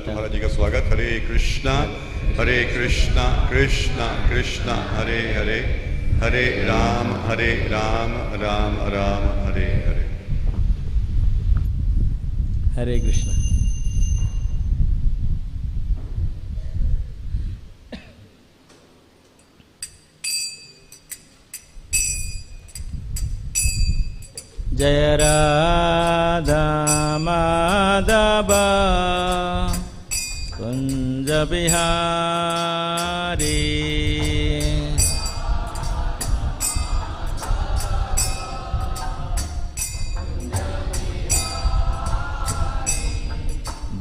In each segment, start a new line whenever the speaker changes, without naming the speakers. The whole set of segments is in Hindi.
महाराज जी का स्वागत। हरे कृष्णा कृष्णा कृष्णा हरे हरे, हरे राम राम राम हरे हरे।
हरे कृष्ण। जय राधा माधव कुंज बिहारी,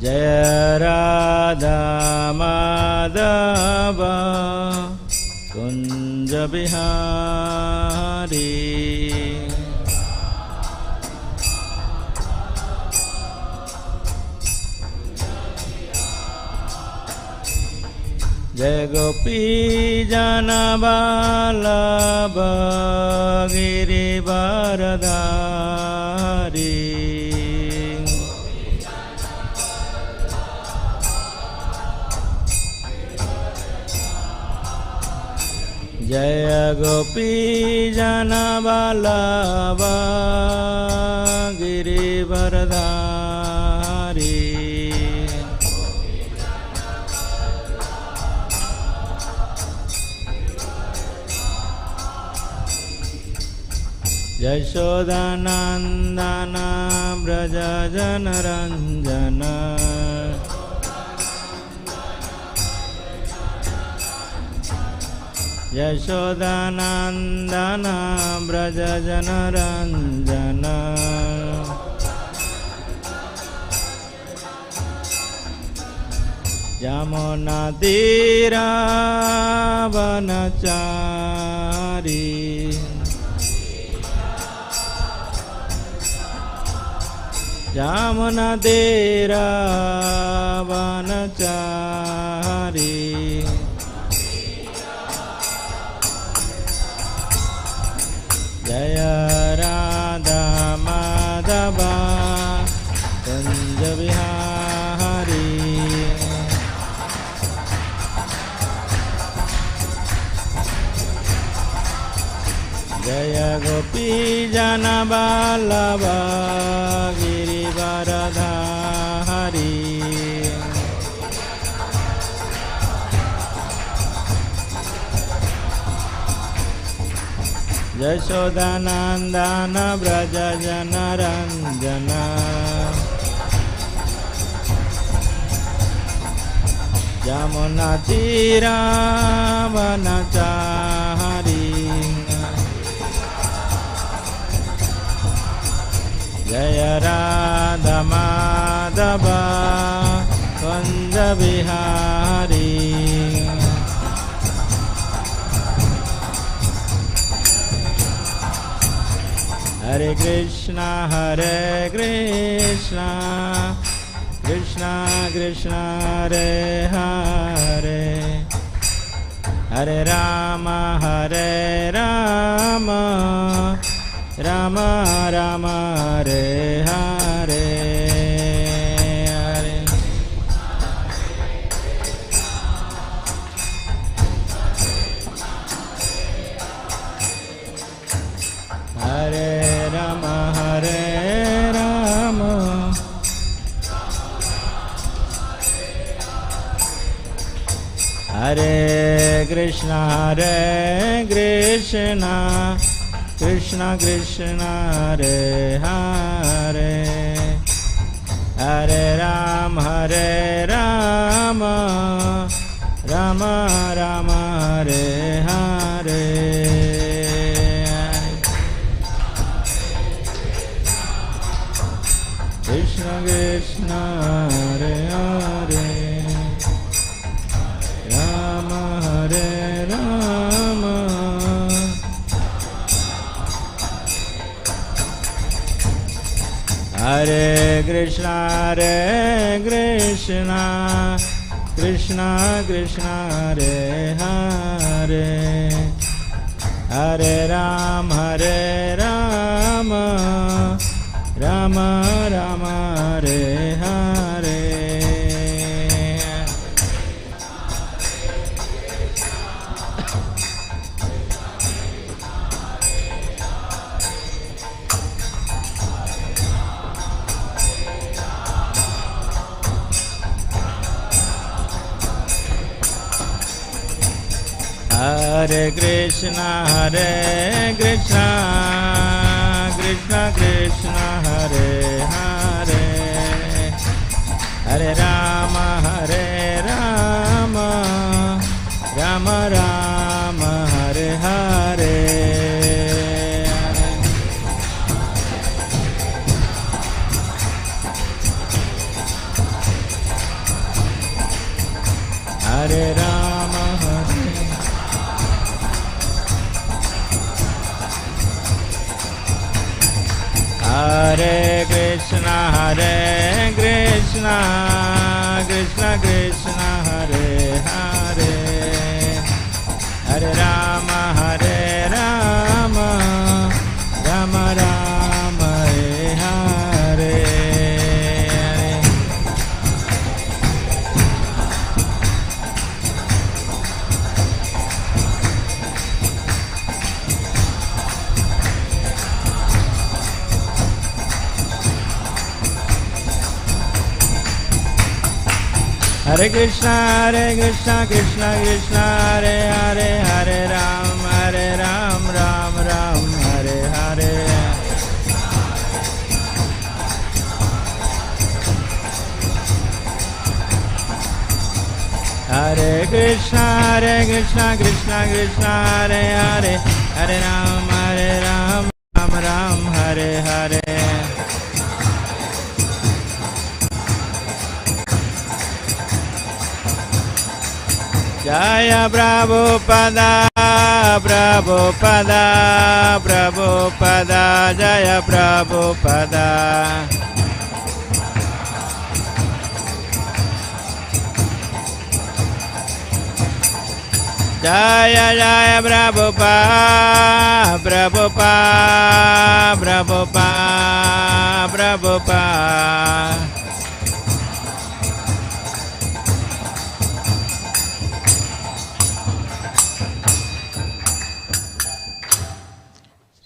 जय राधा माधव कुंज बिहारी, जय गोपी जन वल्लभ गिरिवरधारी, जय गोपी जन वल्लभ गिरिवरधारी, यशोदानंदन व्रज जनरंजन, यशोदानंदन व्रज जनरंजन, यमुना तीरा वनचारी, यमुना तीरा वनचारी, जय राधा माधव कुंज बिहारी, जय गोपी जन वल्लभ गिरिवरधारी, यशोदानंदन व्रज जनरंजन, यमुना तीरा वनचारी, जय राधा माधव कुंज बिहारी, हरे कृष्णा कृष्णा कृष्णा हरे हरे, हरे राम राम राम हरे हरे, हरे राम हरे कृष्णा कृष्णा कृष्णा हरे हरे, हरे राम राम राम हरे हरे, कृष्ण कृष्ण हरे हरे, राम हरे राम, हरे कृष्णा कृष्णा कृष्णा हरे हरे, हरे Ram Ram Ram Hare Hare, Hare Krishna Krishna Krishna Hare Hare Hare Rama Rama Rama Hare Hare Hare Rama Hare Krishna Krishna Krishna Hare Hare Hare Rama Rama Rama Hare Hare Hare Krishna Krishna Krishna Hare Hare Hare Ram Ram Ram Hare Hare Hare Krishna Krishna Krishna Hare Hare Hare Ram Ram Hare Hare Jaya Prabhupada Prabhupada Prabhupada Jaya Prabhupada Jaya Jaya Prabhupada Prabhupada Prabhupada Prabhupada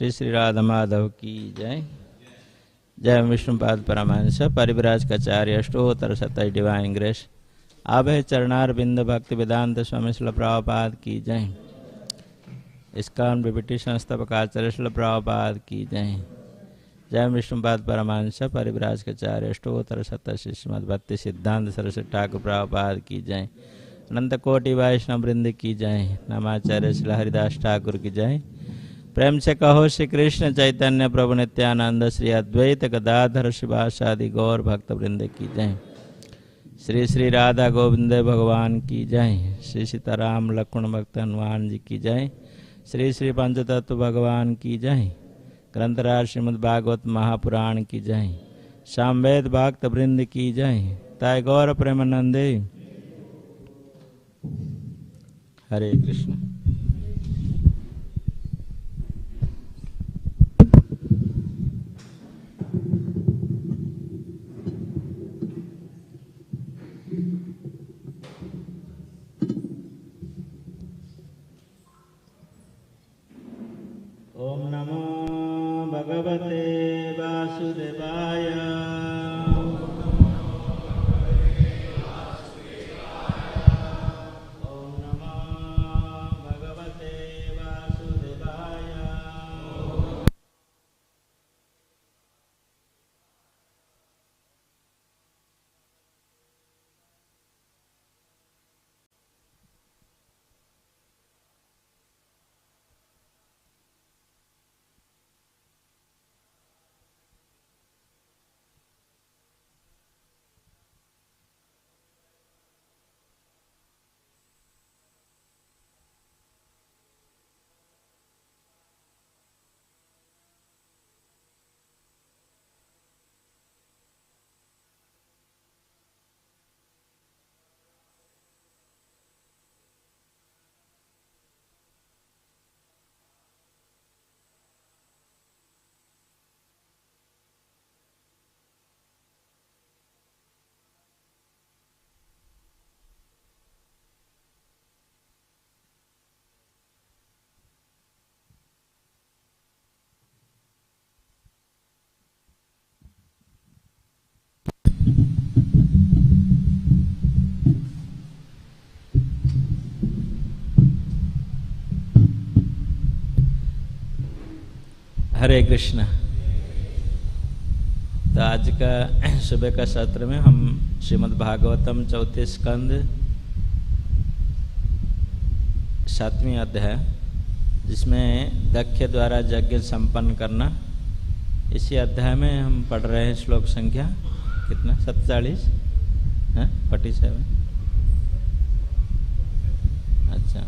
Shri Shri Radha Madhav की जय। जय विष्णुपाद परमहंस परिव्राजकाचार्य अष्टोत्तर शतय डिवाइन ग्रेस आभय चरणार बिंद भक्ति वेदांत स्वामी श्रील प्रभुपाद की जय। इस्कॉन बीपीटी संस्थापक आचार्य श्रील प्रभुपाद की जय। जय विष्णुपाद परमहंस परिव्राजकाचार्य अष्टोत्तर शतय श्रीमद् भक्ति सिद्धांत सरस्वती ठाकुर प्रभुपाद की जय। अनंत कोटि वैष्णव वृंद की जय। नमाचार्य श्री हरिदास ठाकुर की जय। प्रेम से कहो श्री कृष्ण चैतन्य प्रभु नित्यानंद श्री अद्वैत गदाधर शिवासादि गौर भक्त वृंद की जय। श्री श्री राधा गोविंद भगवान की जय। श्री सीताराम लक्ष्मण भक्त हनुमान जी की जय। श्री श्री पंचतत्व भगवान की जय। ग्रंथराज श्रीमद् भागवत महापुराण की जय। सामवेद भक्त वृंद की जय। ताय गौर प्रेमानंदे। हरे कृष्ण। ओम नमो भगवते वासुदेवाय। ओम नमो हरे कृष्ण। तो आज का सुबह का सत्र में हम श्रीमद् भागवतम चौथे स्कंद 7वें अध्याय, जिसमें दक्ष द्वारा यज्ञ संपन्न करना, इसी अध्याय में हम पढ़ रहे हैं। श्लोक संख्या कितना? 47 है, 47। अच्छा,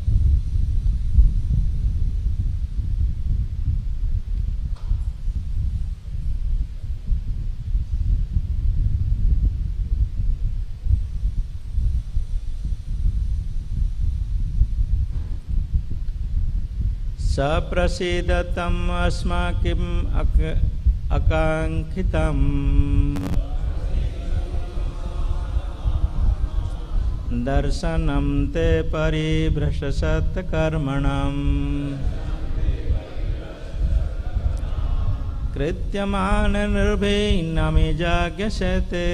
सप्रसीदतम् अस्माकिम् आकाङ्क्षितम् दर्शनं ते परिभ्रष्टसत्कर्मणाम् कृत्यमाननिर्भीनमिजाज्ञस्यते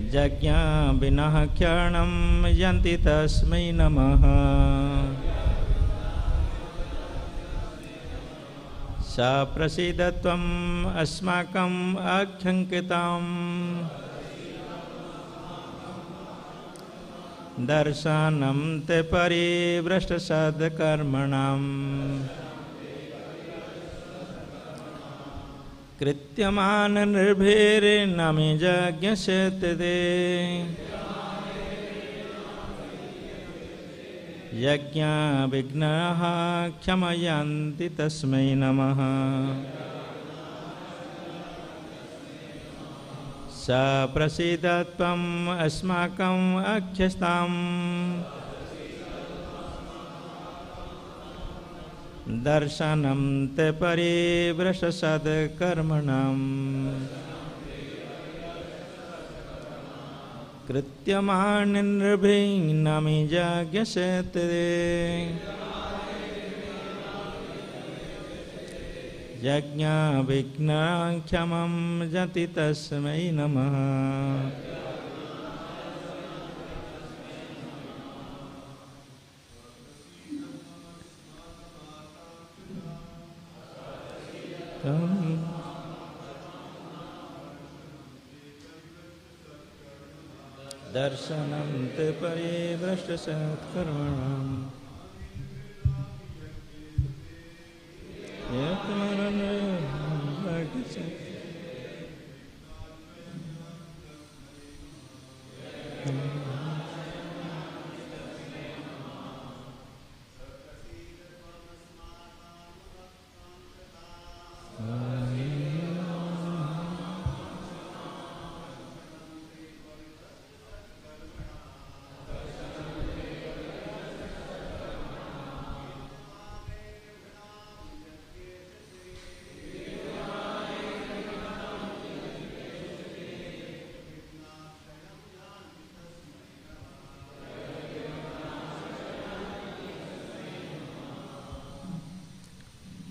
यज्ञा विना क्षणं यन्ति तस्मै नमः। सप्रसीदत्वम् अस्माकम् आख्यङ्कितम् दर्शनं ते परिभ्रष्टसत्कर्मणाम् कृत्यमाननिर्भीर्नमिजाज्ञस्यते यज्ञा विघ्नाः क्षमयन्ति तस्मै नमः। सप्रसीदत्वम् अस्माकम् अख्यस्ताम् दर्शनं ते परिभ्रष्टसत्कर्मणाम् कृत्यमाननिर्भीनमिजाज्ञस्यते यज्ञा विघ्नाः क्षमयन्ति तस्मै नमः। दर्शनं ते परिभ्रष्टसत्कर्मणाम्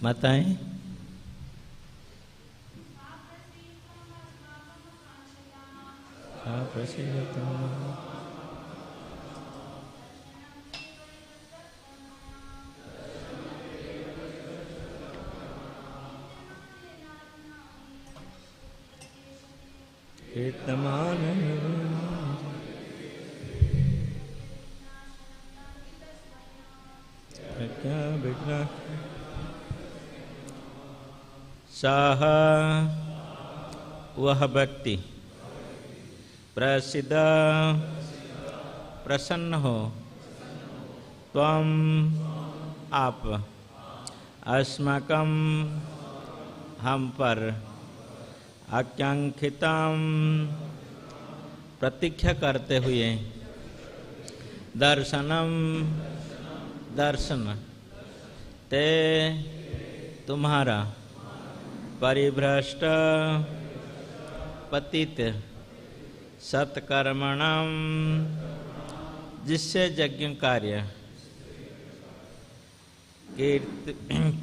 माताएं, कीर्तमान क्या बिगड़ा सह वह व्यक्ति प्रसिद्ध प्रसन्न हो त्वम आप अस्माकं हम पर आकांक्षितम प्रतीक्षा करते हुए दर्शनम दर्शन ते तुम्हारा परिभ्रष्ट पतित सत्कर्मणम जिससे यज्ञ कार्य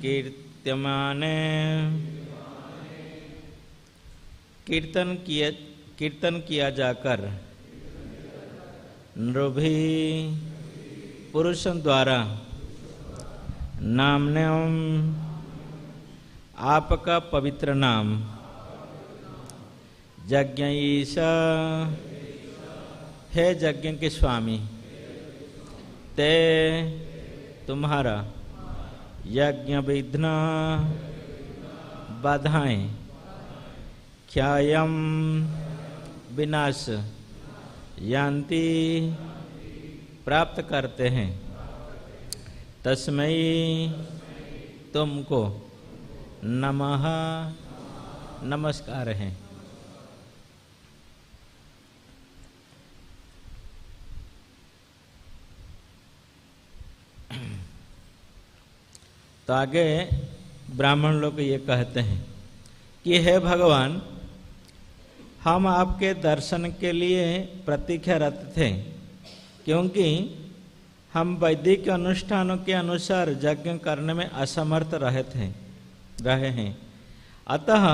कीर्त्यमाने कीर्तन किया जाकर नृभि पुरुषों द्वारा नामन्यम आपका पवित्र नाम यज्ञईश हे यज्ञ के स्वामी ते तुम्हारा यज्ञ विघ्न बाधाएं ख्यायम विनाश यान्ति प्राप्त करते हैं तस्मै तुमको नमः नमस्कार है। तो आगे ब्राह्मण लोग ये कहते हैं कि हे भगवान, हम आपके दर्शन के लिए प्रतीक्षारत थे, क्योंकि हम वैदिक अनुष्ठानों के अनुसार यज्ञ करने में असमर्थ रहे हैं। अतः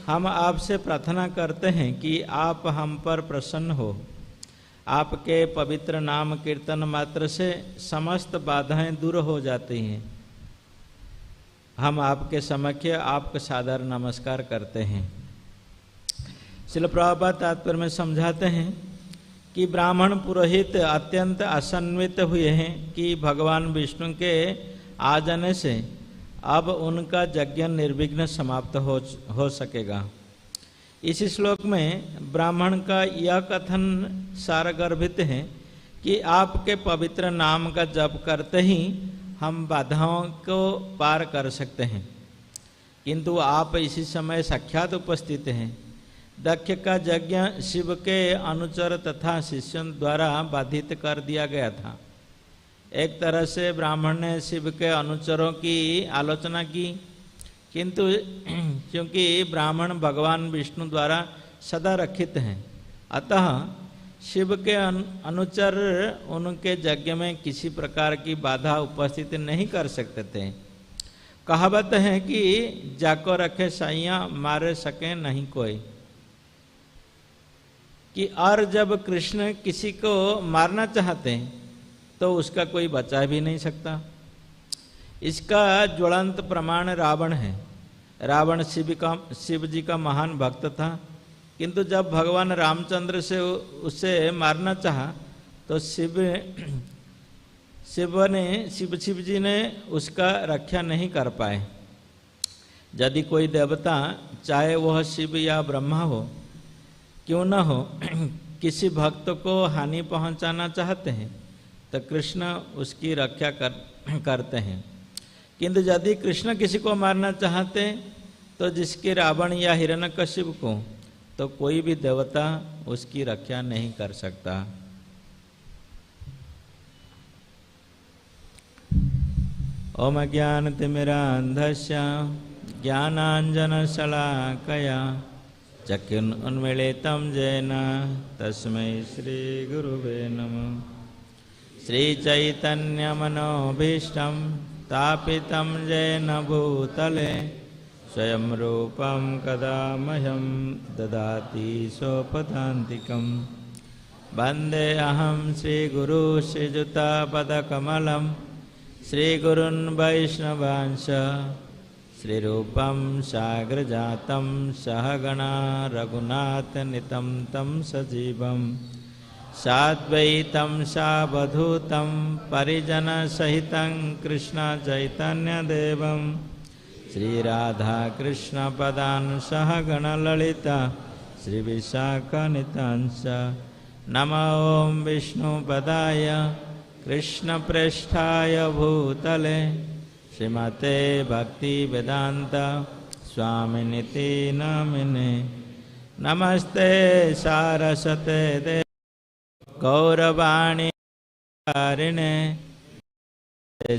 हम आपसे प्रार्थना करते हैं कि आप हम पर प्रसन्न हो। आपके पवित्र नाम कीर्तन मात्र से समस्त बाधाएं दूर हो जाती हैं। हम आपके समक्ष आपका सादर नमस्कार करते हैं। श्रील प्रभुपाद तात्पर्य में समझाते हैं कि ब्राह्मण पुरोहित अत्यंत आशान्वित हुए हैं कि भगवान विष्णु के आ जाने से अब उनका यज्ञ निर्विघ्न समाप्त हो सकेगा। इस श्लोक में ब्राह्मण का यह कथन सारगर्भित है कि आपके पवित्र नाम का जप करते ही हम बाधाओं को पार कर सकते हैं, किंतु आप इसी समय साक्षात उपस्थित हैं। दक्ष का यज्ञ शिव के अनुचर तथा शिष्यों द्वारा बाधित कर दिया गया था। एक तरह से ब्राह्मण ने शिव के अनुचरों की आलोचना की, किंतु क्योंकि ब्राह्मण भगवान विष्णु द्वारा सदा रक्षित हैं, अतः शिव के अनुचर उनके यज्ञ में किसी प्रकार की बाधा उपस्थित नहीं कर सकते थे। कहावत है कि जाको रखे साइया मारे सके नहीं कोई, कि और जब कृष्ण किसी को मारना चाहते हैं तो उसका कोई बचा भी नहीं सकता। इसका ज्वलंत प्रमाण रावण है। रावण शिव जी का महान भक्त था, किंतु जब भगवान रामचंद्र से उसे मारना चाहा तो शिव जी ने उसका रक्षा नहीं कर पाए। यदि कोई देवता, चाहे वह शिव या ब्रह्मा हो क्यों न हो, किसी भक्त को हानि पहुंचाना चाहते हैं तो कृष्ण उसकी रक्षा करते हैं, किंतु यदि कृष्ण किसी को मारना चाहते तो जिसके रावण या हिरण्यकशिपु को, तो कोई भी देवता उसकी रक्षा नहीं कर सकता। ओम ज्ञानतिमिरान्धस्य ज्ञानाञ्जनशलाकया चक्षुरुन्मीलितं येन तस्मै श्रीगुरुवे नमः। श्रीचैतन्यमनोभीष्टं स्थापितं येन भूतले स्वयं रूपं कदा मह्यं ददाति स्वपदान्तिकं। वन्देऽहं श्रीगुरु श्रीयुतापदकमलं श्रीगुरुन् वैष्णवांश श्रीरूपं साग्रजातं सहगणा रघुनाथनितं तं सजीवं साद्वैतं सावधूतं परिजनसहितं कृष्णचैतन्यदेवं श्रीराधाकृष्णपदान् सहगणललिता श्रीविशाखान्वितांश्च। नमो ॐ विष्णुपदाय कृष्णप्रेष्ठाय भूतले श्रीमते भक्तिवेदान्त स्वामिनिति नामिने। नमस्ते सारस्वते देवे गौरवाणी कारिणे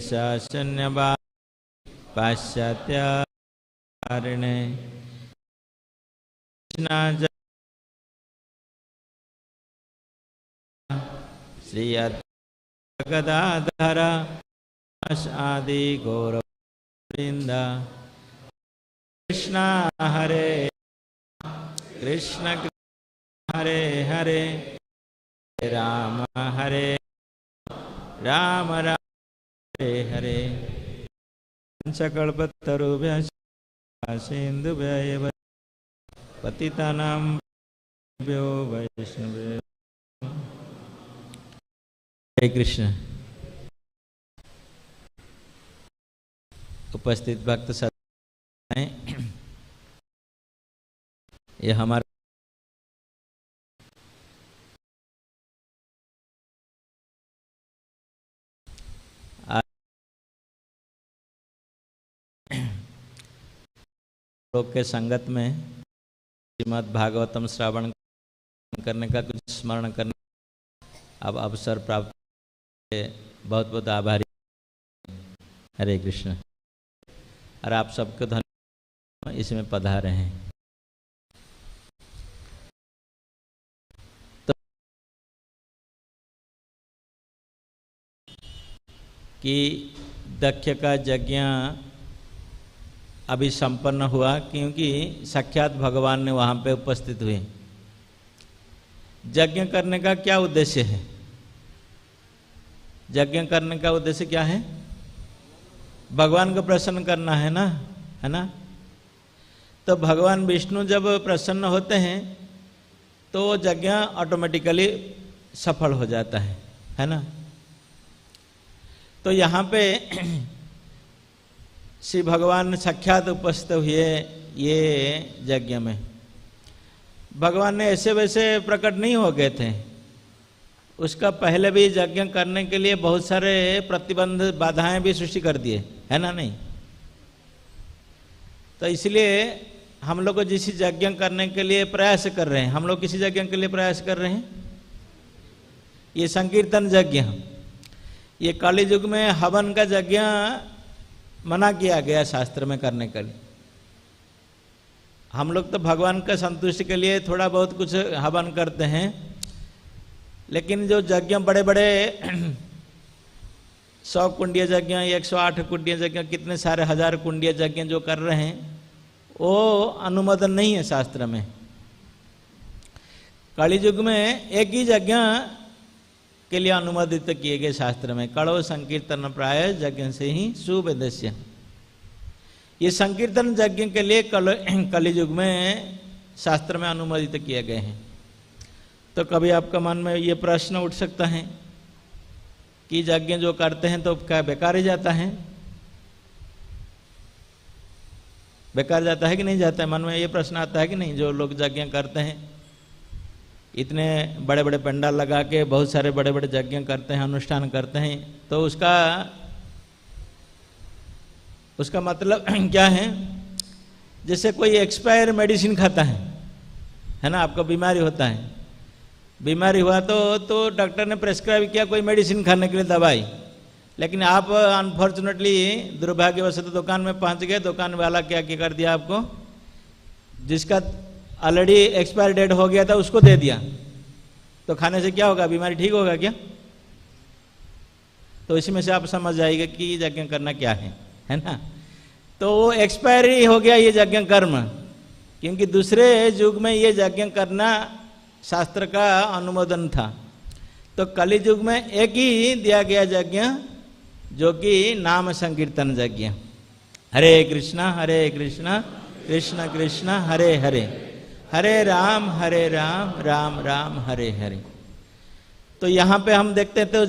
शून्यवा पाश्चात्यारिणे। श्री गदाधर आदि गौरवृंद। कृष्ण हरे कृष्ण हरे हरे राम हरे राम हरे हरे। कल्पतरुभ्यश्च सिन्धुभ्यैव पतितानां भ्यो वैष्णवे। हरे कृष्ण। उपस्थित भक्त सब हैं, ये हमारे लोग के संगत में श्रीमद् भागवतम श्रवण करने का, कुछ स्मरण करने अब अवसर प्राप्त, बहुत बहुत आभारी। हरे कृष्ण। और आप सबको धन्यवाद इसमें पधारे हैं। तो कि दक्ष का यज्ञ अभी संपन्न हुआ, क्योंकि साक्षात भगवान ने वहाँ पे उपस्थित हुए। यज्ञ करने का क्या उद्देश्य है? यज्ञ करने का उद्देश्य क्या है? भगवान को प्रसन्न करना है ना, है ना। तो भगवान विष्णु जब प्रसन्न होते हैं तो यज्ञ ऑटोमेटिकली सफल हो जाता है ना। तो यहाँ पे श्री भगवान साक्षात उपस्थित हुए ये यज्ञ में। भगवान ने ऐसे वैसे प्रकट नहीं हो गए थे, उसका पहले भी यज्ञ करने के लिए बहुत सारे प्रतिबंध बाधाएं भी सृष्टि कर दिए, है ना नहीं। तो इसलिए हम लोग को जिस यज्ञ करने के लिए प्रयास कर रहे हैं, हम लोग किसी यज्ञ के लिए प्रयास कर रहे हैं, ये संकीर्तन यज्ञ। ये कलि युग में हवन का यज्ञ मना किया गया शास्त्र में करने के लिए। हम लोग तो भगवान का संतुष्टि के लिए थोड़ा बहुत कुछ हवन करते हैं, लेकिन जो यज्ञ बड़े बड़े 100 कुंडीय यज्ञ, 108 कुंडीय यज्ञ, कितने सारे 1000 कुंडीय यज्ञ जो कर रहे हैं, वो अनुमोदन नहीं है शास्त्र में। कलि युग में एक ही यज्ञ के लिए अनुमोदित किए गए शास्त्र में, कड़ो संकीर्तन प्राय यज्ञ से ही सुवेदस्य। ये संकीर्तन यज्ञ के लिए कलि युग में शास्त्र में अनुमोदित किए गए हैं। तो कभी आपका मन में ये प्रश्न उठ सकता है कि यज्ञ जो करते हैं तो क्या बेकार ही जाता है? बेकार जाता है कि नहीं जाता है? मन में ये प्रश्न आता है कि नहीं? जो लोग यज्ञ करते हैं, इतने बड़े बड़े पंडाल लगा के बहुत सारे बड़े बड़े यज्ञ करते हैं, अनुष्ठान करते हैं, तो उसका मतलब क्या है? जैसे कोई एक्सपायर मेडिसिन खाता है ना। आपको बीमारी होता है, बीमारी हुआ तो डॉक्टर ने प्रेस्क्राइब किया कोई मेडिसिन खाने के लिए, दवाई, लेकिन आप अनफॉर्चुनेटली दुर्भाग्यवश तो दुकान में पहुंच गए। दुकान वाला क्या कर दिया आपको, जिसका ऑलरेडी एक्सपायर डेट हो गया था उसको दे दिया। तो खाने से क्या होगा? बीमारी ठीक होगा क्या? तो इसमें से आप समझ जाइएगा कि यज्ञ करना क्या है ना। तो वो एक्सपायरी हो गया ये यज्ञ कर्म, क्योंकि दूसरे युग में ये यज्ञ करना शास्त्र का अनुमोदन था। तो कलि युग में एक ही दिया गया यज्ञ, जो कि नाम संकीर्तन यज्ञ। हरे कृष्णा कृष्ण कृष्ण हरे हरे, हरे राम राम राम हरे हरे। तो यहाँ पे हम देखते थे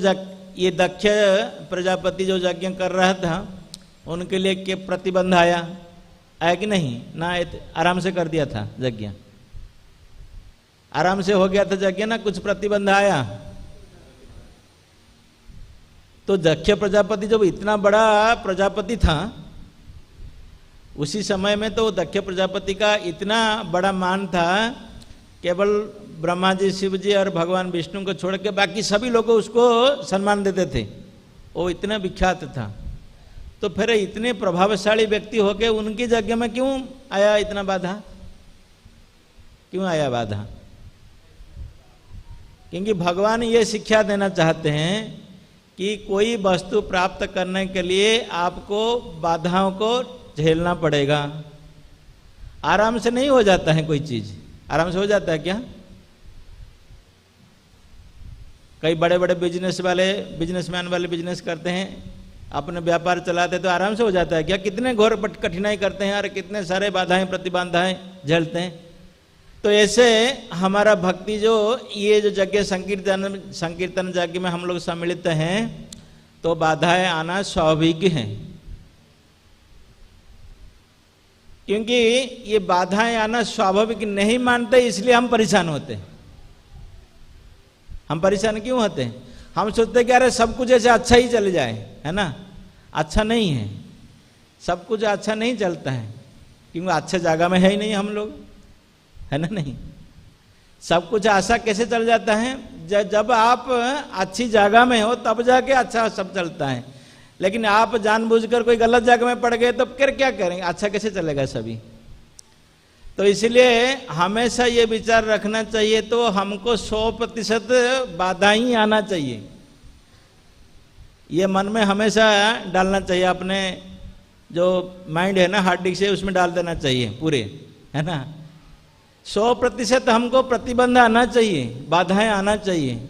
ये दक्ष प्रजापति जो यज्ञ कर रहा था, उनके लिए क्या प्रतिबंध आया कि नहीं? ना, आराम से कर दिया था यज्ञ, आराम से हो गया था यज्ञ ना, कुछ प्रतिबंध आया? तो दक्ष प्रजापति जब इतना बड़ा प्रजापति था, उसी समय में तो दक्ष प्रजापति का इतना बड़ा मान था, केवल ब्रह्मा जी, शिव जी और भगवान विष्णु को छोड़ के बाकी सभी लोग उसको सम्मान देते थे। वो इतना विख्यात था। तो फिर इतने प्रभावशाली व्यक्ति होके उनकी यज्ञ में क्यों आया इतना बाधा? क्यों आया बाधा? क्योंकि भगवान ये शिक्षा देना चाहते हैं कि कोई वस्तु प्राप्त करने के लिए आपको बाधाओं को झेलना पड़ेगा। आराम से नहीं हो जाता है कोई चीज। आराम से हो जाता है क्या? कई बड़े बड़े बिजनेसमैन वाले बिजनेस करते हैं, अपने व्यापार चलाते तो आराम से हो जाता है क्या? कितने घोर कठिनाई करते हैं, अरे कितने सारे बाधाएं प्रतिबंधाएं झेलते हैं। तो ऐसे हमारा भक्ति जो ये जो यज्ञ संकीर्तन यज्ञ में हम लोग सम्मिलित हैं तो बाधाएं आना स्वाभाविक है, क्योंकि ये बाधाएं आना स्वाभाविक नहीं मानते इसलिए हम परेशान होते हैं। हम परेशान क्यों होते हैं? हम सोचते कि अरे सब कुछ ऐसे अच्छा ही चल जाए, है ना? अच्छा नहीं है, सब कुछ अच्छा नहीं चलता है, क्योंकि अच्छे जगह में है ही नहीं हम लोग, है ना? नहीं, सब कुछ आशा कैसे चल जाता है? जब आप अच्छी जगह में हो तब जाके अच्छा सब चलता है, लेकिन आप जानबूझकर कोई गलत जगह में पड़ गए तो फिर क्या करेंगे? अच्छा कैसे चलेगा सभी? तो इसलिए हमेशा ये विचार रखना चाहिए, तो हमको 100% बाधा ही आना चाहिए, ये मन में हमेशा डालना चाहिए। अपने जो माइंड है ना, हार्ड डिस्क से उसमें डाल देना चाहिए पूरे, है ना? 100% हमको प्रतिबंध आना चाहिए, बाधाएं आना चाहिए।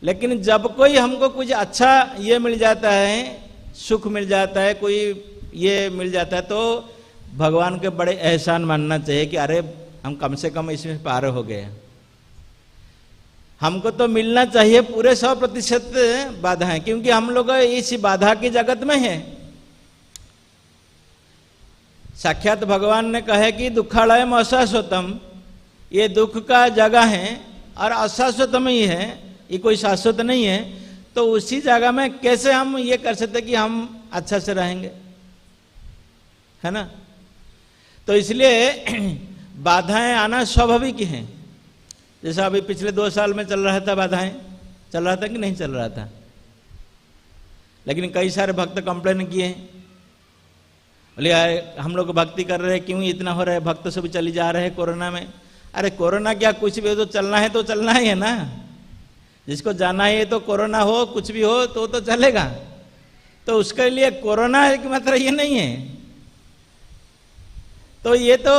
लेकिन जब कोई हमको कुछ अच्छा ये मिल जाता है, सुख मिल जाता है, कोई ये मिल जाता है, तो भगवान के बड़े एहसान मानना चाहिए कि अरे हम कम से कम इसमें पार हो गए। हमको तो मिलना चाहिए पूरे 100% बाधाएं, क्योंकि हम लोग इस बाधा की जगत में हैं। साक्षात भगवान ने कहा कि दुखालयम अशाश्वतम, ये दुख का जगह है और अशाश्वतम ही है, ये कोई शाश्वत नहीं है। तो उसी जगह में कैसे हम ये कर सकते कि हम अच्छा से रहेंगे, है ना? तो इसलिए बाधाएं आना स्वाभाविक हैं। जैसा अभी पिछले 2 साल में चल रहा था, बाधाएं चल रहा था कि नहीं चल रहा था, लेकिन कई सारे भक्त कंप्लेन किए, बोले हम लोग भक्ति कर रहे हैं, क्यों इतना हो रहा है, भक्त सब चली जा रहे हैं कोरोना में। अरे कोरोना क्या, कुछ भी हो तो चलना है तो चलना ही है ना, जिसको जाना है तो कोरोना हो कुछ भी हो तो चलेगा। तो उसके लिए कोरोना एक मात्र ये नहीं है, तो ये तो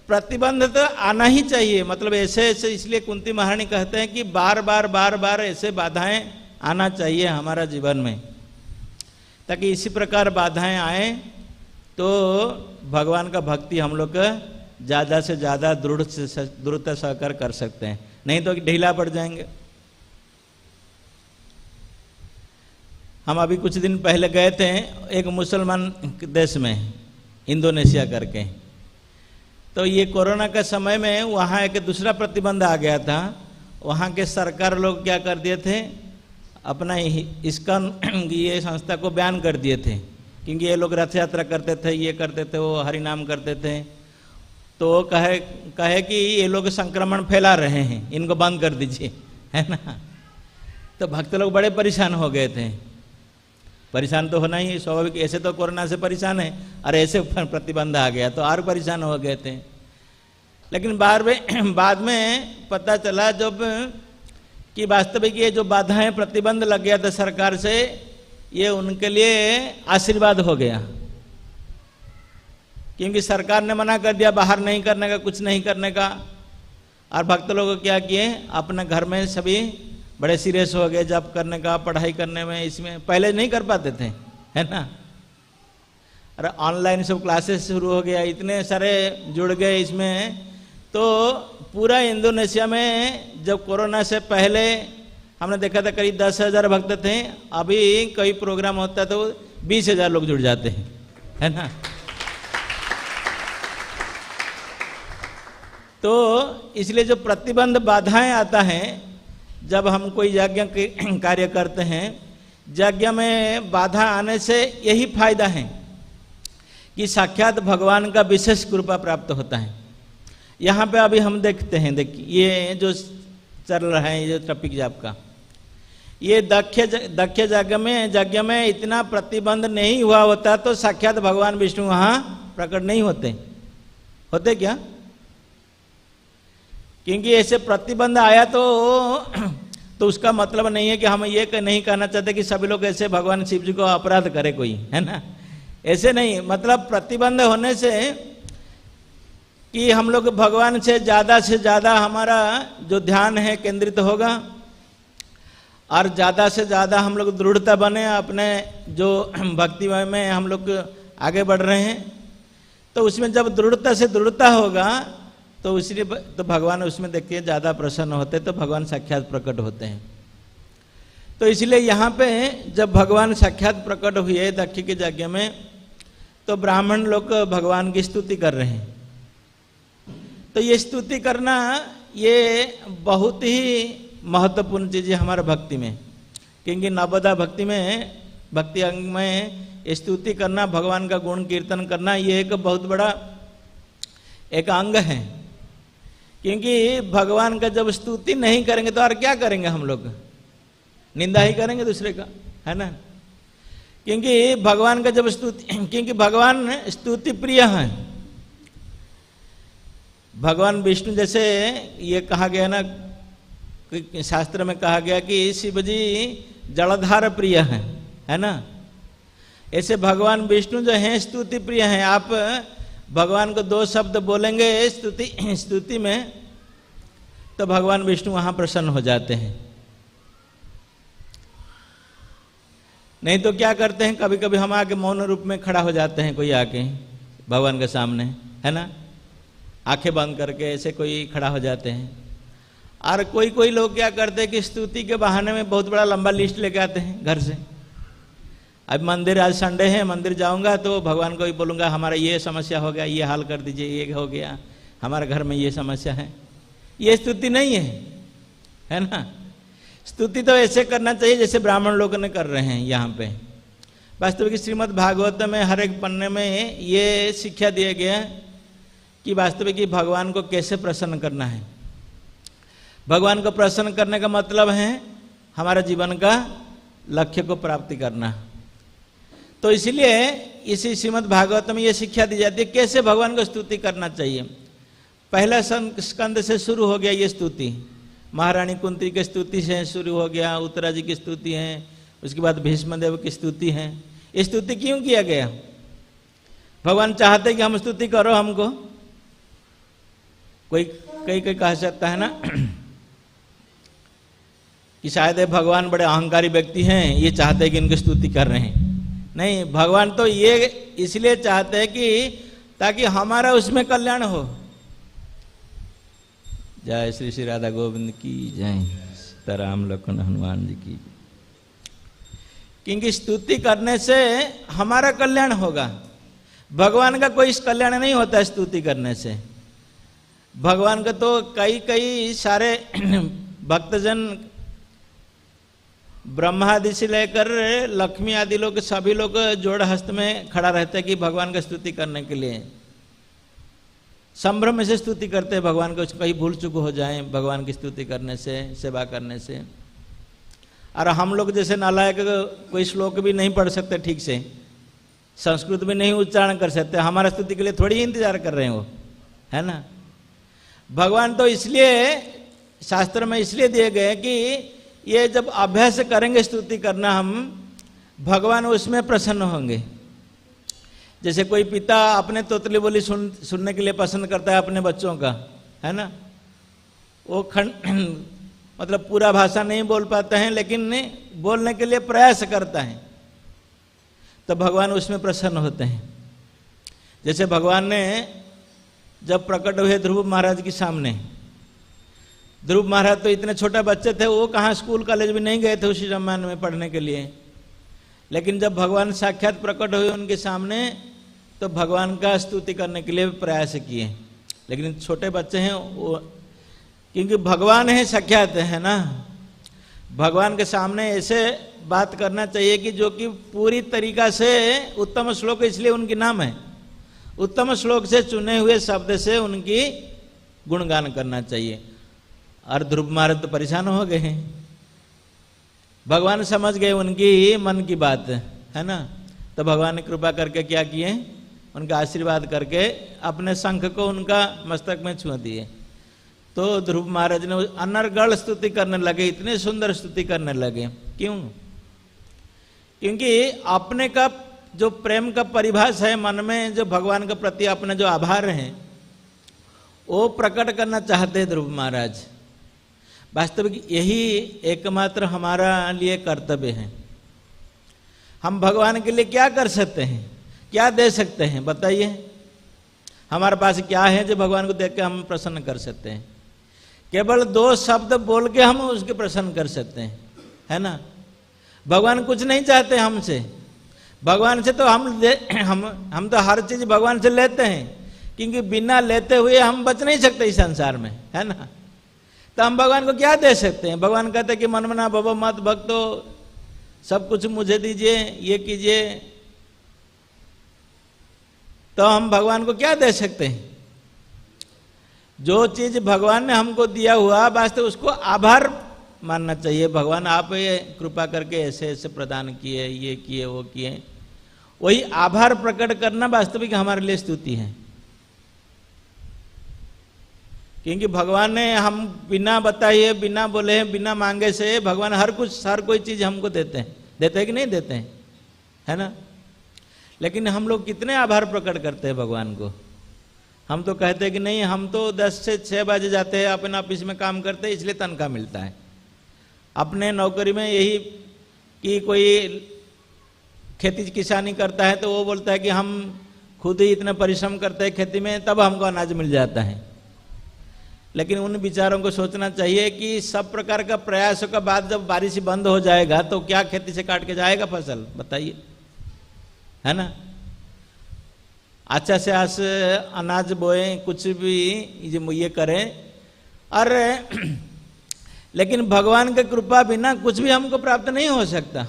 प्रतिबंध तो आना ही चाहिए। मतलब ऐसे ऐसे, इसलिए कुंती महारानी कहते हैं कि बार बार ऐसे बाधाएं आना चाहिए हमारा जीवन में, ताकि इसी प्रकार बाधाएं आए तो भगवान का भक्ति हम लोग ज़्यादा से ज़्यादा दृढ़ता सहकार कर सकते हैं, नहीं तो ढीला पड़ जाएंगे। हम अभी कुछ दिन पहले गए थे एक मुसलमान देश में, इंडोनेशिया करके। तो ये कोरोना के समय में वहाँ एक दूसरा प्रतिबंध आ गया था। वहाँ के सरकार लोग क्या कर दिए थे, अपना इस्कॉन ये संस्था को बैन कर दिए थे, क्योंकि ये लोग रथ यात्रा करते थे, ये करते थे, वो हरि नाम करते थे। तो कहे कि ये लोग संक्रमण फैला रहे हैं, इनको बंद कर दीजिए, है ना? तो भक्त लोग बड़े परेशान हो गए थे। परेशान तो होना ही स्वाभाविक, ऐसे तो कोरोना से परेशान है और ऐसे प्रतिबंध आ गया तो और परेशान हो गए थे। लेकिन बाद में पता चला जब कि वास्तविक ये जो बाधाएं प्रतिबंध लग गया था सरकार से, ये उनके लिए आशीर्वाद हो गया, क्योंकि सरकार ने मना कर दिया बाहर नहीं करने का, कुछ नहीं करने का। और भक्त लोग क्या किए, अपने घर में सभी बड़े सीरियस हो गए जप करने का, पढ़ाई करने में। इसमें पहले नहीं कर पाते थे, है ना? अरे ऑनलाइन सब क्लासेस शुरू हो गया, इतने सारे जुड़ गए इसमें। तो पूरा इंडोनेशिया में जब कोरोना से पहले हमने देखा था करीब 10,000 भक्त थे, अभी कोई प्रोग्राम होता है तो 20,000 लोग जुड़ जाते हैं, है ना? तो इसलिए जो प्रतिबंध बाधाएं आता है, जब हम कोई यज्ञ कार्य करते हैं, यज्ञ में बाधा आने से यही फायदा है कि साक्षात भगवान का विशेष कृपा प्राप्त होता है। यहाँ पे अभी हम देखते हैं, देखिए ये जो चल रहा है, ये जो टॉपिक आपका, ये दक्ष यज्ञ में इतना प्रतिबंध नहीं हुआ होता तो साक्षात भगवान विष्णु वहाँ प्रकट नहीं होते क्या? क्योंकि ऐसे प्रतिबंध आया तो उसका मतलब नहीं है कि हम ये नहीं कहना चाहते कि सभी लोग ऐसे भगवान शिव जी को अपराध करे कोई, है ना? ऐसे नहीं, मतलब प्रतिबंध होने से कि हम लोग भगवान से ज़्यादा हमारा जो ध्यान है केंद्रित होगा, और ज़्यादा से ज़्यादा हम लोग दृढ़ता बने अपने जो भक्ति में हम लोग आगे बढ़ रहे हैं। तो उसमें जब दृढ़ता से दृढ़ता होगा तो इसलिए तो भगवान उसमें देखिए ज़्यादा प्रसन्न होते, तो भगवान साक्षात प्रकट होते हैं। तो इसलिए यहाँ पे जब भगवान साक्षात प्रकट हुए दक्ष के यज्ञ में, तो ब्राह्मण लोग भगवान की स्तुति कर रहे हैं। तो ये स्तुति करना ये बहुत ही महत्वपूर्ण चीज़ है हमारे भक्ति में, क्योंकि नवदा भक्ति में, भक्ति अंग में स्तुति करना, भगवान का गुण कीर्तन करना, ये एक बहुत बड़ा एक अंग है। क्योंकि भगवान का जब स्तुति नहीं करेंगे तो और क्या करेंगे हम लोग, निंदा ही करेंगे दूसरे का, है ना। क्योंकि भगवान का जब स्तुति, क्योंकि भगवान स्तुति प्रिय हैं। भगवान विष्णु जैसे ये कहा गया ना, शास्त्र में कहा गया कि शिव जी जलधार प्रिय है ना। ऐसे भगवान विष्णु जो हैं स्तुति प्रिय हैं। आप भगवान को 2 शब्द बोलेंगे स्तुति में, तो भगवान विष्णु वहां प्रसन्न हो जाते हैं। नहीं तो क्या करते हैं, कभी कभी हम आके मौन रूप में खड़ा हो जाते हैं, कोई आके भगवान के सामने, है ना, आंखें बंद करके ऐसे कोई खड़ा हो जाते हैं। और कोई कोई लोग क्या करते हैं कि स्तुति के बहाने में बहुत बड़ा लंबा लिस्ट लेके आते हैं घर से। अब मंदिर, आज संडे है, मंदिर जाऊंगा तो भगवान को ही बोलूंगा हमारा ये समस्या हो गया, ये हाल कर दीजिए, ये हो गया, हमारे घर में ये समस्या है। ये स्तुति नहीं है ना। स्तुति तो ऐसे करना चाहिए जैसे ब्राह्मण लोगों ने कर रहे हैं यहाँ पे। वास्तविक श्रीमद् भागवत में हर एक पन्ने में ये शिक्षा दिया गया कि वास्तविक भगवान को कैसे प्रसन्न करना है। भगवान को प्रसन्न करने का मतलब है हमारे जीवन का लक्ष्य को प्राप्ति करना। तो इसलिए इसी श्रीमद् भागवत में ये शिक्षा दी जाती है कैसे भगवान को स्तुति करना चाहिए। पहला स्कंद से शुरू हो गया ये स्तुति, महारानी कुंती की स्तुति से शुरू हो गया, उत्तरा जी की स्तुति है, उसके बाद भीष्मदेव की स्तुति है। ये स्तुति क्यों किया गया? भगवान चाहते कि हम स्तुति करो हमको। कोई कई कह सकता है ना कि शायद भगवान बड़े अहंकारी व्यक्ति हैं, ये चाहते हैं कि इनकी स्तुति कर रहे हैं। नहीं, भगवान तो ये इसलिए चाहते हैं कि ताकि हमारा उसमें कल्याण हो। जय श्री श्री राधा गोविंद की जय, सीताराम लखन हनुमान जी की। क्योंकि स्तुति करने से हमारा कल्याण होगा, भगवान का कोई कल्याण नहीं होता स्तुति करने से। भगवान का तो कई सारे भक्तजन, ब्रह्मा आदि से लेकर लक्ष्मी आदि लोग, सभी लोग जोड़ हस्त में खड़ा रहते हैं कि भगवान का स्तुति करने के लिए। संभ्रम से स्तुति करते हैं भगवान को, कहीं भूल चूक हो जाए भगवान की स्तुति करने से, सेवा करने से। और हम लोग जैसे नालायक कोई श्लोक भी नहीं पढ़ सकते ठीक से, संस्कृत भी नहीं उच्चारण कर सकते, हमारा स्तुति के लिए थोड़ी इंतजार कर रहे हैं वो, है ना। भगवान तो इसलिए शास्त्र में इसलिए दिए गए कि ये जब अभ्यास करेंगे स्तुति करना हम, भगवान उसमें प्रसन्न होंगे। जैसे कोई पिता अपने तोतली बोली सुनने के लिए पसंद करता है अपने बच्चों का, है ना। वो मतलब पूरा भाषा नहीं बोल पाते हैं, लेकिन बोलने के लिए प्रयास करता है, तो भगवान उसमें प्रसन्न होते हैं। जैसे भगवान ने जब प्रकट हुए ध्रुव महाराज के सामने, ध्रुव महाराज तो इतने छोटे बच्चे थे, वो कहाँ स्कूल कॉलेज भी नहीं गए थे उसी जमाने में पढ़ने के लिए। लेकिन जब भगवान साक्षात प्रकट हुए उनके सामने, तो भगवान का स्तुति करने के लिए प्रयास किए। लेकिन छोटे बच्चे हैं वो, क्योंकि भगवान है साक्षात, है ना। भगवान के सामने ऐसे बात करना चाहिए कि जो कि पूरी तरीका से उत्तम श्लोक, इसलिए उनकी नाम है, उत्तम श्लोक से चुने हुए शब्द से उनकी गुणगान करना चाहिए। और ध्रुव महाराज तो परेशान हो गए हैं, भगवान समझ गए उनकी मन की बात, है ना। तो भगवान ने कृपा करके क्या किए, उनका आशीर्वाद करके अपने शंख को उनका मस्तक में छुआ दिए। तो ध्रुव महाराज ने अनर्गल स्तुति करने लगे, इतने सुंदर स्तुति करने लगे। क्यों? क्योंकि अपने का जो प्रेम का परिभाष है मन में, जो भगवान के प्रति अपने जो आभार है, वो प्रकट करना चाहते हैं ध्रुव महाराज। वास्तविक यही एकमात्र हमारा लिए कर्तव्य है। हम भगवान के लिए क्या कर सकते हैं, क्या दे सकते हैं, बताइए। हमारे पास क्या है जो भगवान को देख के हम प्रसन्न कर सकते हैं? केवल 2 शब्द बोल के हम उसके प्रसन्न कर सकते हैं, है ना। भगवान कुछ नहीं चाहते हमसे। भगवान से तो हम तो हर चीज भगवान से लेते हैं, क्योंकि बिना लेते हुए हम बच नहीं सकते इस संसार में, है ना। तो हम भगवान को क्या दे सकते हैं? भगवान कहते हैं कि मनमना भव मत भक्तो, सब कुछ मुझे दीजिए, ये कीजिए। तो हम भगवान को क्या दे सकते हैं? जो चीज भगवान ने हमको दिया हुआ वास्तव उसको आभार मानना चाहिए। भगवान आप ये कृपा करके ऐसे ऐसे प्रदान किए, ये किए, वो किए, वही आभार प्रकट करना वास्तविक हमारे लिए स्तुति है। क्योंकि भगवान ने हम बिना बताए, बिना बोले, बिना मांगे से भगवान हर कोई चीज हमको देते हैं कि नहीं देते हैं, है ना। लेकिन हम लोग कितने आभार प्रकट करते हैं भगवान को। हम तो कहते हैं कि नहीं, हम तो 10 से 6 बजे जाते हैं, अपने ऑफिस में काम करते हैं, इसलिए तनख्वाह मिलता है। अपने नौकरी में यही कि कोई खेती किसानी करता है तो वो बोलता है कि हम खुद ही इतना परिश्रम करते हैं खेती में, तब हमको अनाज मिल जाता है। लेकिन उन विचारों को सोचना चाहिए कि सब प्रकार का प्रयासों का बाद जब बारिश बंद हो जाएगा तो क्या खेती से काट के जाएगा फसल, बताइए, है ना। अच्छा से आज अनाज बोए, कुछ भी ये करें, और लेकिन भगवान की कृपा बिना कुछ भी हमको प्राप्त नहीं हो सकता।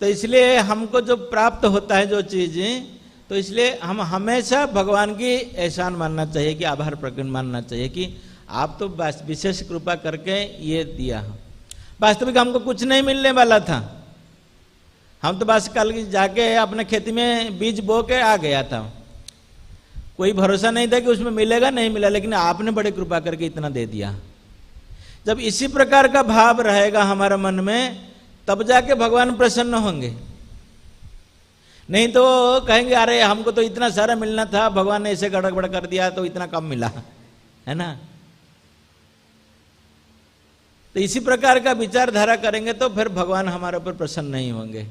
तो इसलिए हमको जो प्राप्त होता है जो चीज़ें, तो इसलिए हम हमेशा भगवान की एहसान मानना चाहिए, कि आभार प्रकट मानना चाहिए कि आप तो बस विशेष कृपा करके ये दिया। वास्तविक हमको कुछ नहीं मिलने वाला था। हम तो बस कल जाके अपने खेती में बीज बो के आ गया था, कोई भरोसा नहीं था कि उसमें मिलेगा नहीं मिला, लेकिन आपने बड़े कृपा करके इतना दे दिया। जब इसी प्रकार का भाव रहेगा हमारे मन में, तब जाके भगवान प्रसन्न होंगे। नहीं तो कहेंगे अरे हमको तो इतना सारा मिलना था, भगवान ने ऐसे गड़बड़ कर दिया तो इतना कम मिला, है ना। तो इसी प्रकार का विचारधारा करेंगे तो फिर भगवान हमारे ऊपर प्रसन्न नहीं होंगे।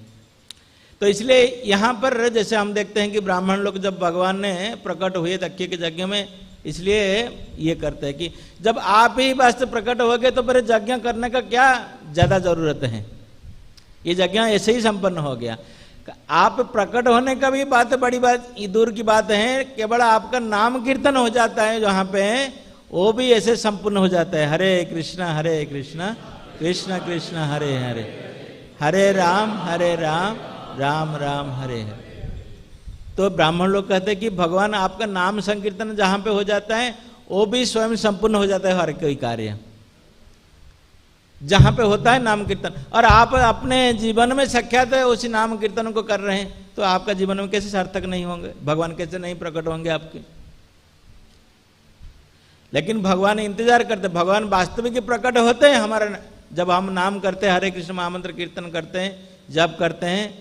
तो इसलिए यहाँ पर जैसे हम देखते हैं कि ब्राह्मण लोग जब भगवान ने प्रकट हुए दक्ष के यज्ञ में, इसलिए ये करते हैं कि जब आप ही वास्तव प्रकट हो गए तो फिर यज्ञ करने का क्या ज्यादा जरूरत है, ये यज्ञ ऐसे ही संपन्न हो गया। आप प्रकट होने का भी बात बड़ी बात दूर की बात है, केवल आपका नाम कीर्तन हो जाता है जहाँ पे, वो भी ऐसे संपूर्ण हो जाता है। हरे कृष्णा कृष्ण कृष्ण हरे हरे, हरे राम राम राम हरे हरे। तो ब्राह्मण लोग कहते हैं कि भगवान आपका नाम संकीर्तन जहाँ पे हो जाता है, वो भी स्वयं संपूर्ण हो जाता है हर कोई कार्य जहाँ पे होता है नाम कीर्तन। और आप अपने जीवन में साक्षात उसी नाम कीर्तन को कर रहे हैं, तो आपका जीवन में कैसे सार्थक नहीं होंगे, भगवान कैसे नहीं प्रकट होंगे आपके। लेकिन भगवान इंतजार करते, भगवान वास्तविक प्रकट होते हैं हमारा। जब हम नाम करते हैं, हरे कृष्ण महामंत्र कीर्तन करते हैं, जप करते हैं,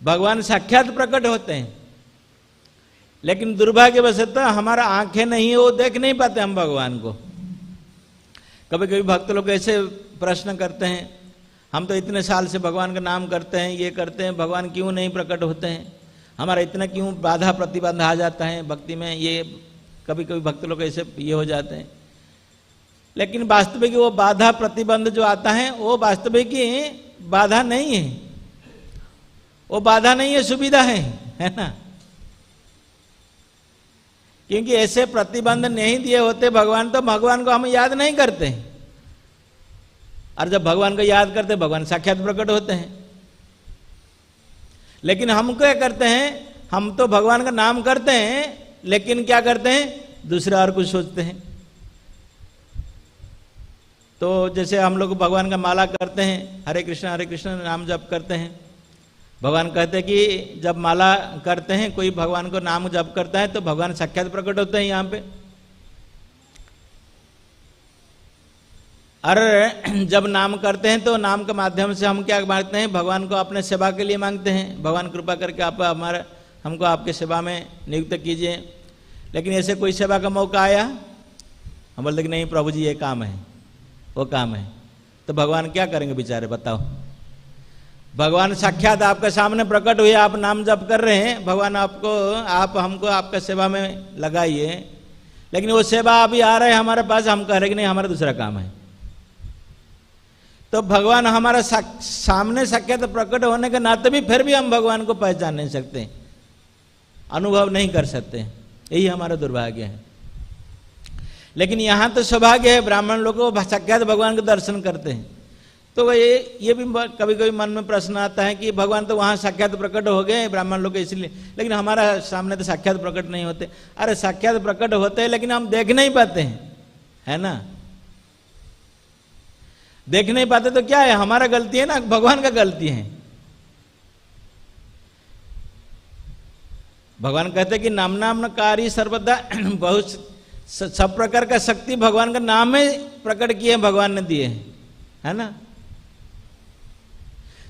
भगवान साक्षात प्रकट होते हैं। लेकिन दुर्भाग्यवशत हमारा आंखें नहीं है, वो देख नहीं पाते हम भगवान को। कभी कभी भक्त लोग ऐसे प्रश्न करते हैं, हम तो इतने साल से भगवान का नाम करते हैं, ये करते हैं, भगवान क्यों नहीं प्रकट होते हैं, हमारा इतना क्यों बाधा प्रतिबंध आ जाता है भक्ति में। ये कभी कभी भक्त लोग ऐसे ये हो जाते हैं। लेकिन वास्तविक वो बाधा प्रतिबंध जो आता है, वो वास्तविक बाधा नहीं है, वो बाधा नहीं है, सुविधा है ना। क्योंकि ऐसे प्रतिबंध नहीं दिए होते भगवान, तो भगवान को हम याद नहीं करते। और जब भगवान को याद करते, भगवान साक्षात प्रकट होते हैं। लेकिन हम क्या करते हैं, हम तो भगवान का नाम करते हैं, लेकिन क्या करते हैं, दूसरा और कुछ सोचते हैं। तो जैसे हम लोग भगवान का माला करते हैं, हरे कृष्ण नाम जप करते हैं। भगवान कहते हैं कि जब माला करते हैं, कोई भगवान को नाम जप करता है, तो भगवान साक्षात प्रकट होते हैं यहाँ पे। और जब नाम करते हैं तो नाम के माध्यम से हम क्या मांगते हैं, भगवान को अपने सेवा के लिए मांगते हैं, भगवान कृपा करके आप हमको आपके सेवा में नियुक्त कीजिए। लेकिन ऐसे कोई सेवा का मौका आया, हम बोलते कि नहीं प्रभु जी ये काम है, वो काम है। तो भगवान क्या करेंगे बेचारे, बताओ। भगवान साक्षात आपके सामने प्रकट हुए, आप नाम जप कर रहे हैं, भगवान आपको, आप हमको आपका सेवा में लगाइए, लेकिन वो सेवा अभी आ रहे हैं हमारे पास, हम कह रहे कि नहीं हमारा दूसरा काम है। तो भगवान हमारा सामने साक्षात प्रकट होने के नाते भी फिर भी हम भगवान को पहचान नहीं सकते, अनुभव नहीं कर सकते, यही हमारा दुर्भाग्य है। लेकिन यहाँ तो सौभाग्य है, ब्राह्मण लोग साक्षात भगवान के दर्शन करते हैं। तो ये भी कभी कभी मन में प्रश्न आता है कि भगवान तो वहाँ साक्षात प्रकट हो गए ब्राह्मण लोग इसलिए, लेकिन हमारा सामने तो साक्षात प्रकट नहीं होते। अरे साक्षात प्रकट होते हैं लेकिन हम देख नहीं पाते हैं, है ना। देख नहीं पाते तो क्या है, हमारा गलती है ना, भगवान का गलती है। भगवान कहते कि नाम नामकारी सर्वदा, बहुत सब प्रकार का शक्ति भगवान का नाम में प्रकट किए भगवान ने दिए, है ना।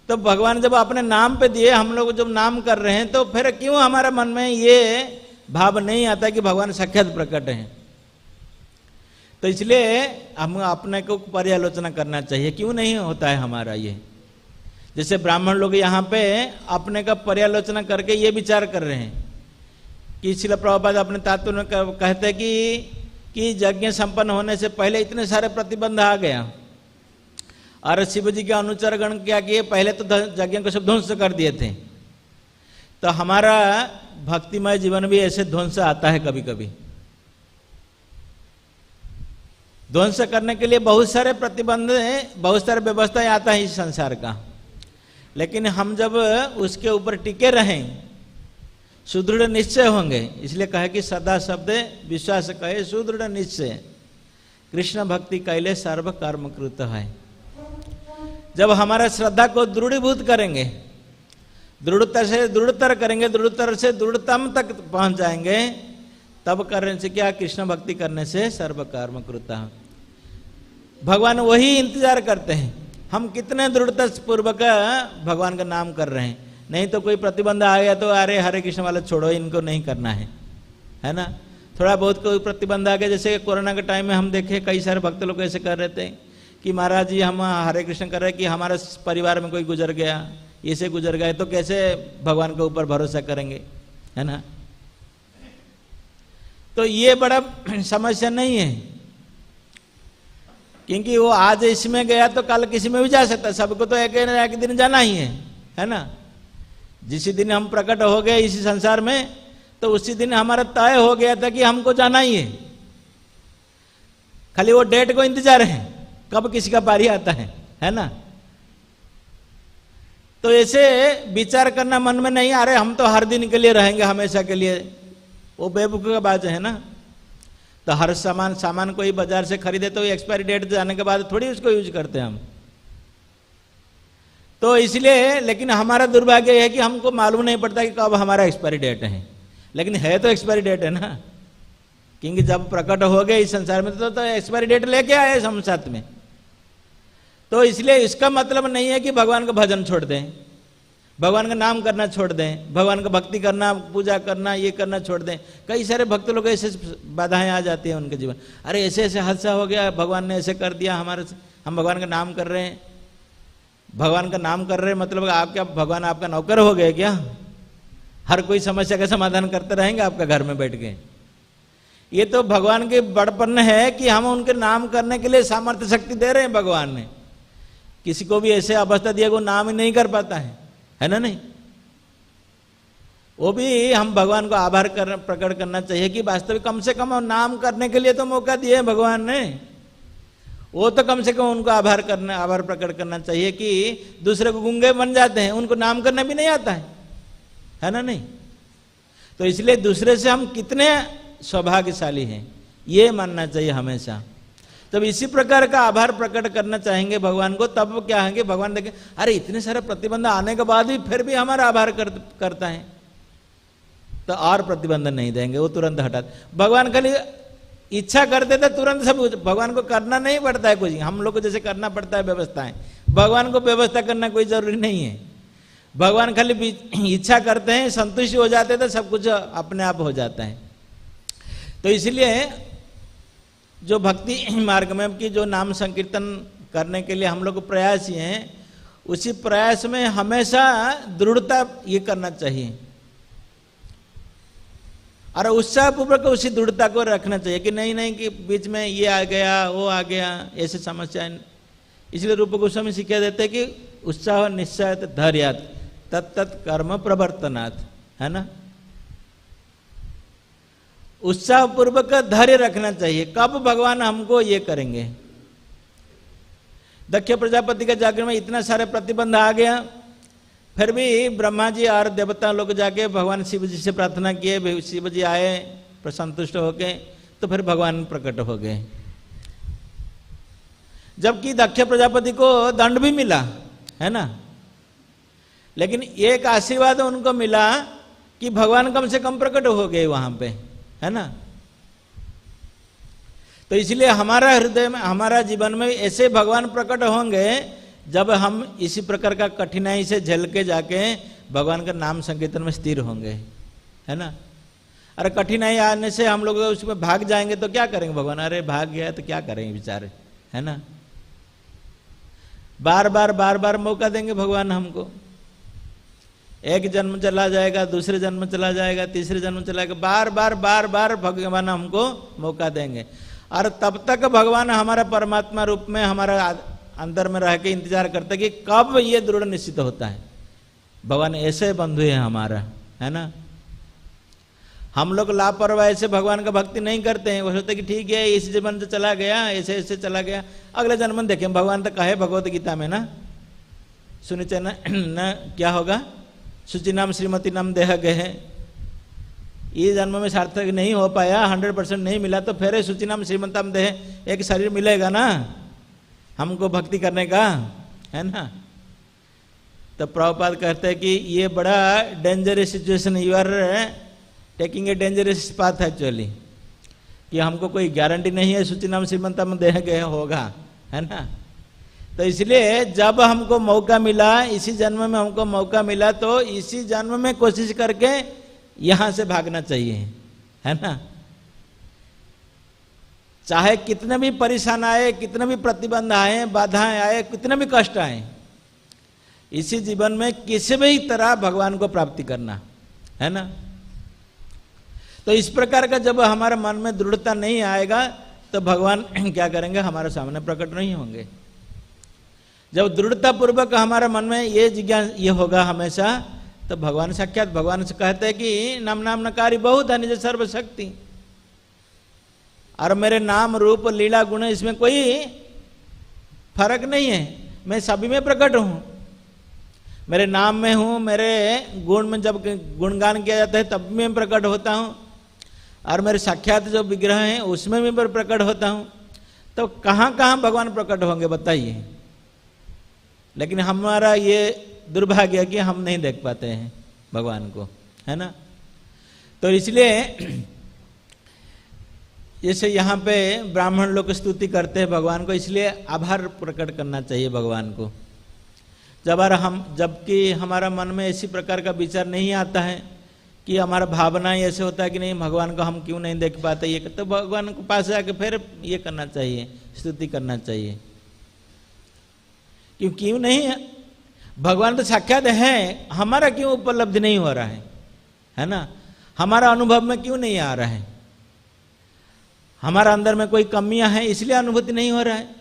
तो भगवान जब अपने नाम पे दिए, हम लोग जब नाम कर रहे हैं, तो फिर क्यों हमारे मन में ये भाव नहीं आता कि भगवान साक्षात प्रकट हैं। तो इसलिए हम अपने को पर्यालोचना करना चाहिए, क्यों नहीं होता है हमारा ये। जैसे ब्राह्मण लोग यहाँ पे अपने का पर्यालोचना करके ये विचार कर रहे हैं कि श्रील प्रभुपाद अपने तात्पर्य में कहते कि यज्ञ संपन्न होने से पहले इतने सारे प्रतिबंध आ गया, और शिव जी के अनुचर गण क्या किए, पहले तो यज्ञ को सब ध्वंस कर दिए थे। तो हमारा भक्तिमय जीवन भी ऐसे ध्वंस आता है, कभी कभी ध्वंस करने के लिए बहुत सारे प्रतिबंध, बहुत सारे व्यवस्थाएं आता है इस संसार का। लेकिन हम जब उसके ऊपर टिके रहें, सुदृढ़ निश्चय होंगे, इसलिए कहे कि सदा शब्द विश्वास कहे सुदृढ़ निश्चय, कृष्ण भक्ति कैले सर्व कर्म कृत है। जब हमारा श्रद्धा को दृढ़ीभूत करेंगे, दृढ़ता से दृढ़तर करेंगे, दृढ़तर से दृढ़तम तक पहुंच जाएंगे, तब करने से क्या, कृष्ण भक्ति करने से सर्व कर्म कृत। भगवान वही इंतजार करते हैं, हम कितने दृढ़ता पूर्वक भगवान का नाम कर रहे हैं। नहीं तो कोई प्रतिबंध आ गया तो अरे हरे कृष्ण वाला छोड़ो, इनको नहीं करना है ना। थोड़ा बहुत कोई प्रतिबंध आ गया, जैसे कोरोना के टाइम में हम देखे कई सारे भक्त लोग ऐसे कर रहे थे कि महाराज जी हम हरे कृष्ण कर रहे कि हमारे परिवार में कोई गुजर गया, ऐसे गुजर गए, तो कैसे भगवान के ऊपर भरोसा करेंगे, है ना। तो ये बड़ा समस्या नहीं है, क्योंकि वो आज इसमें गया तो कल किसी में भी जा सकता, सबको तो एक दिन जाना ही है ना। जिस दिन हम प्रकट हो गए इसी संसार में, तो उसी दिन हमारा तय हो गया था कि हमको जाना ही है, खाली वो डेट को इंतजार है कब किसी का बारी आता है ना। तो ऐसे विचार करना मन में नहीं, अरे हम तो हर दिन के लिए रहेंगे, हमेशा के लिए, वो बेवकूफ़ी का बात है ना। तो हर सामान कोई बाजार से खरीदे तो एक्सपायरी डेट जाने के बाद थोड़ी उसको यूज करते हैं हम। तो इसलिए, लेकिन हमारा दुर्भाग्य है कि हमको मालूम नहीं पड़ता कि कब हमारा एक्सपायरी डेट है, लेकिन है तो एक्सपायरी डेट है ना, क्योंकि जब प्रकट हो गए इस संसार में तो एक्सपायरी डेट लेके आए हम साथ में। तो इसलिए इसका मतलब नहीं है कि भगवान का भजन छोड़ दें, भगवान का नाम करना छोड़ दें, भगवान का भक्ति करना, पूजा करना, ये करना छोड़ दें। कई सारे भक्त लोग ऐसे बाधाएं आ जाती हैं उनके जीवन, अरे ऐसे ऐसे हादसा हो गया, भगवान ने ऐसे कर दिया हमारे, हम भगवान का नाम कर रहे हैं। भगवान का नाम कर रहे हैं मतलब आप क्या भगवान आपका नौकर हो गए क्या? हर कोई समस्या का समाधान करते रहेंगे आपका घर में बैठ के? ये तो भगवान के बड़पन है कि हम उनके नाम करने के लिए सामर्थ्य शक्ति दे रहे हैं भगवान ने। किसी को भी ऐसे अवस्था दिया वो नाम ही नहीं कर पाता है ना। नहीं, वो भी हम भगवान को आभार प्रकट करना चाहिए कि वास्तविक कम से कम नाम करने के लिए तो मौका दिए भगवान ने, वो तो कम से कम उनको आभार प्रकट करना चाहिए कि दूसरे को गूंगे बन जाते हैं, उनको नाम करना भी नहीं आता है ना। नहीं, तो इसलिए दूसरे से हम कितने सौभाग्यशाली हैं ये मानना चाहिए हमेशा। तब इसी प्रकार का आभार प्रकट करना चाहेंगे भगवान को, तब क्या है कि भगवान देखें अरे इतने सारे प्रतिबंध आने के बाद भी फिर भी हमारा आभार करता है, तो और प्रतिबंध नहीं देंगे, वो तुरंत हटा। भगवान खाली इच्छा करते थे तुरंत सब, भगवान को करना नहीं पड़ता है कुछ, हम लोग को जैसे करना पड़ता है व्यवस्थाएं, भगवान को व्यवस्था करना कोई जरूरी नहीं है। भगवान खाली इच्छा करते हैं, संतुष्ट हो जाते थे, सब कुछ अपने आप हो जाता है। तो इसलिए जो भक्ति मार्ग में की जो नाम संकीर्तन करने के लिए हम लोग प्रयासी हैं, उसी प्रयास में हमेशा दृढ़ता ये करना चाहिए और उत्साहपूर्वक उसी दृढ़ता को रखना चाहिए कि नहीं नहीं कि बीच में ये आ गया वो आ गया ऐसे समस्या। इसलिए रूप गोस्वामी शिक्षा देते हैं कि उत्साह निश्चय धैर्यात् तत्त कर्म प्रवर्तनात्, है ना। उत्साह पूर्वक धैर्य रखना चाहिए। कब भगवान हमको ये करेंगे। दक्ष प्रजापति के जागरण में इतना सारे प्रतिबंध आ गया, फिर भी ब्रह्मा जी और देवता लोग जाके भगवान शिव जी से प्रार्थना किए, शिव जी आए प्रसंतुष्ट होके, तो फिर भगवान प्रकट हो गए। जबकि दक्ष प्रजापति को दंड भी मिला, है ना, लेकिन एक आशीर्वाद उनको मिला कि भगवान कम से कम प्रकट हो गए वहां पे, है ना। तो इसलिए हमारा हृदय में, हमारा जीवन में ऐसे भगवान प्रकट होंगे जब हम इसी प्रकार का कठिनाई से झेल के जाके भगवान का नाम संकीर्तन में स्थिर होंगे, है ना। अरे कठिनाई आने से हम लोग उसमें भाग जाएंगे तो क्या करेंगे भगवान, अरे भाग गया तो क्या करेंगे बेचारे, है ना। बार बार मौका देंगे भगवान हमको। एक जन्म चला जाएगा, दूसरे जन्म चला जाएगा, तीसरे जन्म चला जाएगा, बार बार भगवान हमको मौका देंगे। और तब तक भगवान हमारा परमात्मा रूप में हमारा अंदर में रह के इंतजार करते कि कब ये दृढ़ निश्चित होता है। भगवान ऐसे बंधु है हमारा, है ना। हम लोग लापरवाही से भगवान का भक्ति नहीं करते हैं। वो सोचते कि ठीक है इस जन्म से चला गया, ऐसे ऐसे चला गया, अगले जन्म देखें। भगवान तो कहे भगवत गीता में ना, सुनिचे न क्या होगा, शुचि नाम श्रीमती नाम देह गए। ये जन्म में सार्थक नहीं हो पाया, 100% नहीं मिला, तो फिर शुचि नाम श्रीमंतम देह एक शरीर मिलेगा ना हमको भक्ति करने का, है ना। तो प्रभुपाद कहते हैं कि ये बड़ा dangerous situation, you are taking a dangerous path actually, कि हमको कोई गारंटी नहीं है शुचि नाम श्रीमंतम देह गए होगा, है ना। तो इसलिए जब हमको मौका मिला, इसी जन्म में हमको मौका मिला, तो इसी जन्म में कोशिश करके यहां से भागना चाहिए, है ना। चाहे कितने भी परेशान आए, कितने भी प्रतिबंध आए, बाधाएं आए, कितने भी कष्ट आए, इसी जीवन में किसी भी तरह भगवान को प्राप्ति करना, है ना। तो इस प्रकार का जब हमारे मन में दृढ़ता नहीं आएगा तो भगवान क्या करेंगे, हमारे सामने प्रकट नहीं होंगे। जब दृढ़ता पूर्वक हमारे मन में ये जिज्ञासा ये होगा हमेशा, तो भगवान साक्षात भगवान से कहते हैं कि नाम नाम नकारी बहुत है निज सर्वशक्ति, और मेरे नाम रूप लीला गुण इसमें कोई फर्क नहीं है, मैं सभी में प्रकट हूं। मेरे नाम में हूं, मेरे गुण में जब गुणगान किया जाता है तब मैं प्रकट होता हूं, और मेरे साक्षात जो विग्रह हैं उसमें भी मैं प्रकट होता हूं। तो कहां कहां भगवान प्रकट होंगे बताइए। लेकिन हमारा ये दुर्भाग्य है कि हम नहीं देख पाते हैं भगवान को, है ना। तो इसलिए जैसे यहाँ पे ब्राह्मण लोग स्तुति करते हैं भगवान को, इसलिए आभार प्रकट करना चाहिए भगवान को। जबकि हमारा मन में इसी प्रकार का विचार नहीं आता है कि हमारा भावना ऐसे होता है कि नहीं भगवान को हम क्यों नहीं देख पाते, ये तो भगवान के पास जाके फिर ये करना चाहिए, स्तुति करना चाहिए। क्यों नहीं, भगवान तो साक्षात है, हमारा क्यों उपलब्धि नहीं हो रहा है ना। हमारा अनुभव में क्यों नहीं आ रहा है, हमारा अंदर में कोई कमियां हैं इसलिए अनुभूति नहीं हो रहा है।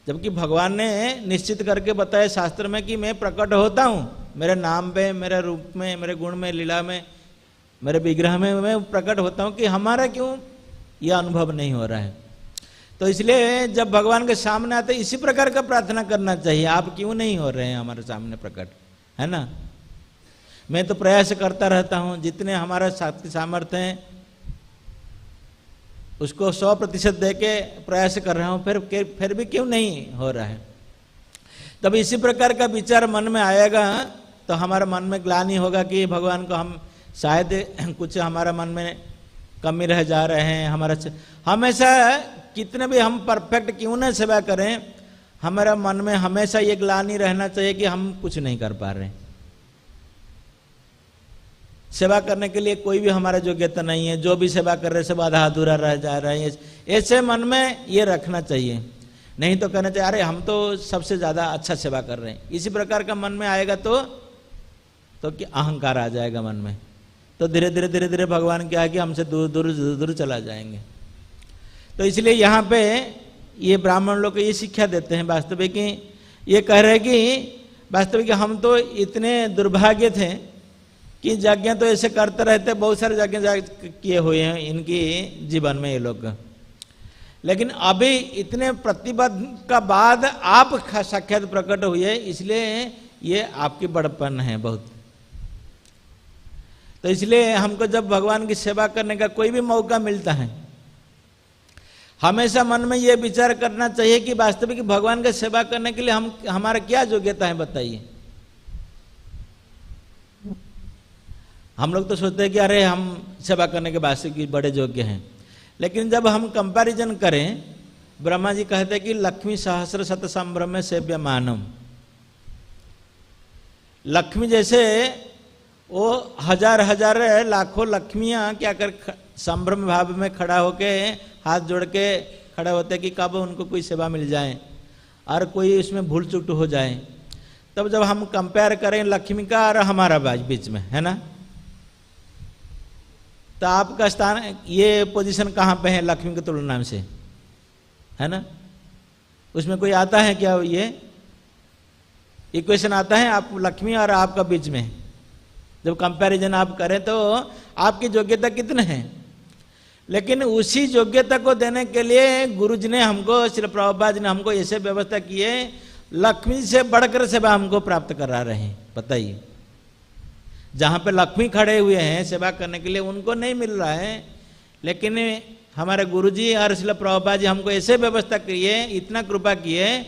जबकि भगवान ने निश्चित करके बताया शास्त्र में कि मैं प्रकट होता हूं, मेरे नाम पे, मेरे रूप में, मेरे गुण में, लीला में, मेरे विग्रह में मैं प्रकट होता हूं, कि हमारा क्यों यह अनुभव नहीं हो रहा है। तो इसलिए जब भगवान के सामने आते इसी प्रकार का प्रार्थना करना चाहिए, आप क्यों नहीं हो रहे हैं हमारे सामने प्रकट, है ना। मैं तो प्रयास करता रहता हूं, जितने हमारा सामर्थ्य है उसको 100% दे के प्रयास कर रहा हूं, फिर भी क्यों नहीं हो रहा है। तब इसी प्रकार का विचार मन में आएगा तो हमारा मन में ग्लानि होगा कि भगवान को हम शायद कुछ हमारा मन में कमी रह जा रहे हैं। हमारा हमेशा कितने भी हम परफेक्ट क्यों न सेवा करें, हमारा मन में हमेशा ये ग्लानि रहना चाहिए कि हम कुछ नहीं कर पा रहे,
सेवा करने के लिए कोई भी हमारा योग्यता नहीं है, जो भी सेवा कर रहे सब आधा अधूरा रह जा रहे हैं, ऐसे मन में ये रखना चाहिए। नहीं तो कहना चाहिए अरे हम तो सबसे ज़्यादा अच्छा सेवा कर रहे हैं। इसी प्रकार का मन में आएगा तो कि अहंकार आ जाएगा मन में, तो धीरे धीरे धीरे धीरे भगवान क्या है कि हमसे दूर दूर दूर चला जाएंगे। तो इसलिए यहाँ पे ये ब्राह्मण लोग को ये शिक्षा देते हैं वास्तविक, ये कह रहे कि वास्तविक हम तो इतने दुर्भाग्य थे कि यज्ञ तो ऐसे करते रहते, बहुत सारे यज्ञ किए हुए हैं इनकी जीवन में ये लोग, लेकिन अभी इतने प्रतिबद्ध का बाद आप साक्षात प्रकट हुए, इसलिए ये आपकी बड़पन है बहुत। तो इसलिए हमको जब भगवान की सेवा करने का कोई भी मौका मिलता है, हमेशा मन में ये विचार करना चाहिए कि वास्तविक भगवान की सेवा करने के लिए हमारा क्या योग्यता है बताइए। हम लोग तो सोचते हैं कि अरे हम सेवा करने के वास्तविक बड़े योग्य हैं, लेकिन जब हम कंपैरिजन करें, ब्रह्मा जी कहते हैं कि लक्ष्मी सहस्र शत संभ्रम सेव्य मानम, लक्ष्मी जैसे वो हजार हजार लाखों लक्ष्मियां क्या कर संभ्रम भाव में खड़ा होके हाथ जोड़ के खड़े होते कि कब उनको कोई सेवा मिल जाए और कोई उसमें भूल चूक हो जाए। तब जब हम कंपेयर करें लक्ष्मी का और हमारा बीच में, है ना, तो आपका स्थान ये पोजीशन कहाँ पे है लक्ष्मी की तुलना से, है ना? उसमें कोई आता है क्या? ये इक्वेशन आता है आप लक्ष्मी और आपका बीच में, जब कंपैरिजन आप करें तो आपकी योग्यता कितने हैं। लेकिन उसी योग्यता को देने के लिए गुरुजी ने हमको, श्री प्रभुपाद जी ने हमको ऐसे व्यवस्था की है, लक्ष्मी से बढ़कर सेवा हमको प्राप्त करा रहे हैं। बताइए, जहाँ पे लक्ष्मी खड़े हुए हैं सेवा करने के लिए उनको नहीं मिल रहा है, लेकिन हमारे गुरुजी और श्री प्रभुपाद जी हमको ऐसे व्यवस्था की है, इतना कृपा की है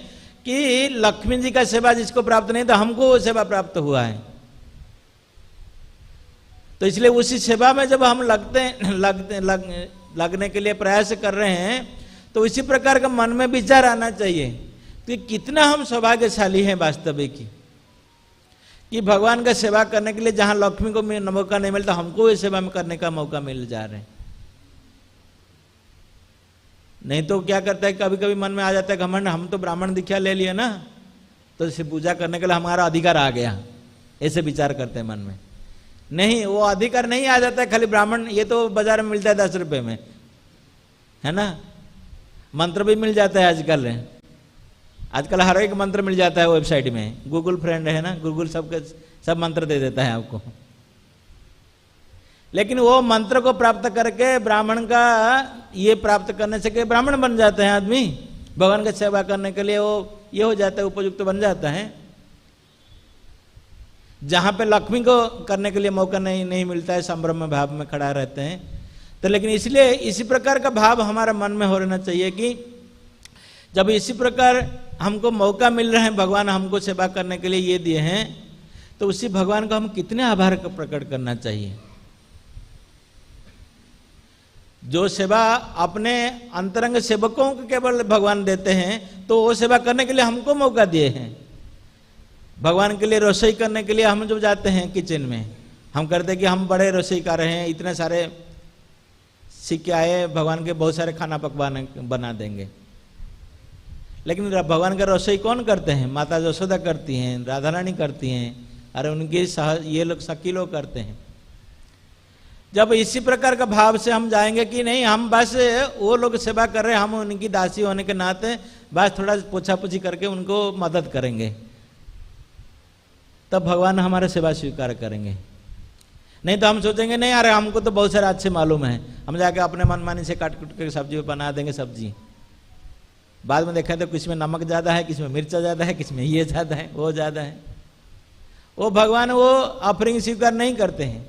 कि लक्ष्मी जी का सेवा जिसको प्राप्त नहीं था हमको वो सेवा प्राप्त हुआ है। तो इसलिए उसी सेवा में जब हम लगने के लिए प्रयास कर रहे हैं, तो इसी प्रकार का मन में विचार आना चाहिए कि कितना हम सौभाग्यशाली हैं वास्तविक कि भगवान का सेवा करने के लिए जहां लक्ष्मी को मौका नहीं मिलता, हमको इस सेवा में करने का मौका मिल जा रहे हैं। नहीं तो क्या करता है, कभी कभी मन में आ जाता है घमंड, हम तो ब्राह्मण दीक्षा ले लिए ना, तो इसे पूजा करने के लिए हमारा अधिकार आ गया, ऐसे विचार करते हैं मन में। नहीं, वो अधिकार नहीं आ जाता है खाली ब्राह्मण, ये तो बाजार में मिलता है 10 रुपए में, है ना, मंत्र भी मिल जाता है आजकल हर एक मंत्र मिल जाता है वेबसाइट में, गूगल फ्रेंड है ना, गूगल सब मंत्र दे देता है आपको। लेकिन वो मंत्र को प्राप्त करके ब्राह्मण का ये प्राप्त करने से के ब्राह्मण बन जाते हैं आदमी, भगवान की सेवा करने के लिए वो ये हो जाता है, उपयुक्त बन जाता है। जहां पे लक्ष्मी को करने के लिए मौका नहीं मिलता है, संभ्रम भाव में खड़ा रहते हैं। तो लेकिन इसलिए इसी प्रकार का भाव हमारा मन में हो रहना चाहिए कि जब इसी प्रकार हमको मौका मिल रहा है, भगवान हमको सेवा करने के लिए ये दिए हैं, तो उसी भगवान को हम कितने आभार का प्रकट करना चाहिए। जो सेवा अपने अंतरंग सेवकों को केवल भगवान देते हैं, तो वो सेवा करने के लिए हमको मौका दिए हैं। भगवान के लिए रसोई करने के लिए हम जब जाते हैं किचन में, हम करते कि हम बड़े रसोई कर रहे हैं, इतने सारे सीख के आए, भगवान के बहुत सारे खाना पकवान बना देंगे। लेकिन भगवान का रसोई कौन करते हैं? माता यशोदा करती हैं, राधा रानी करती हैं, अरे उनके ये लोग सखी लोग करते हैं। जब इसी प्रकार का भाव से हम जाएंगे कि नहीं, हम बस वो लोग सेवा कर रहे हैं, हम उनकी दासी होने के नाते बस थोड़ा पोछा पोछी करके उनको मदद करेंगे, तब भगवान हमारा सेवा स्वीकार करेंगे। नहीं तो हम सोचेंगे नहीं अरे हमको तो बहुत सारे अच्छे मालूम है, हम जाके अपने मनमानी से काट कूट के सब्जी बना देंगे सब्जी, बाद में देखें तो किसमें नमक ज़्यादा है, किसमें मिर्चा ज़्यादा है, किसमें ये ज़्यादा है, वो ज़्यादा है। वो भगवान वो ऑफरिंग स्वीकार नहीं करते हैं।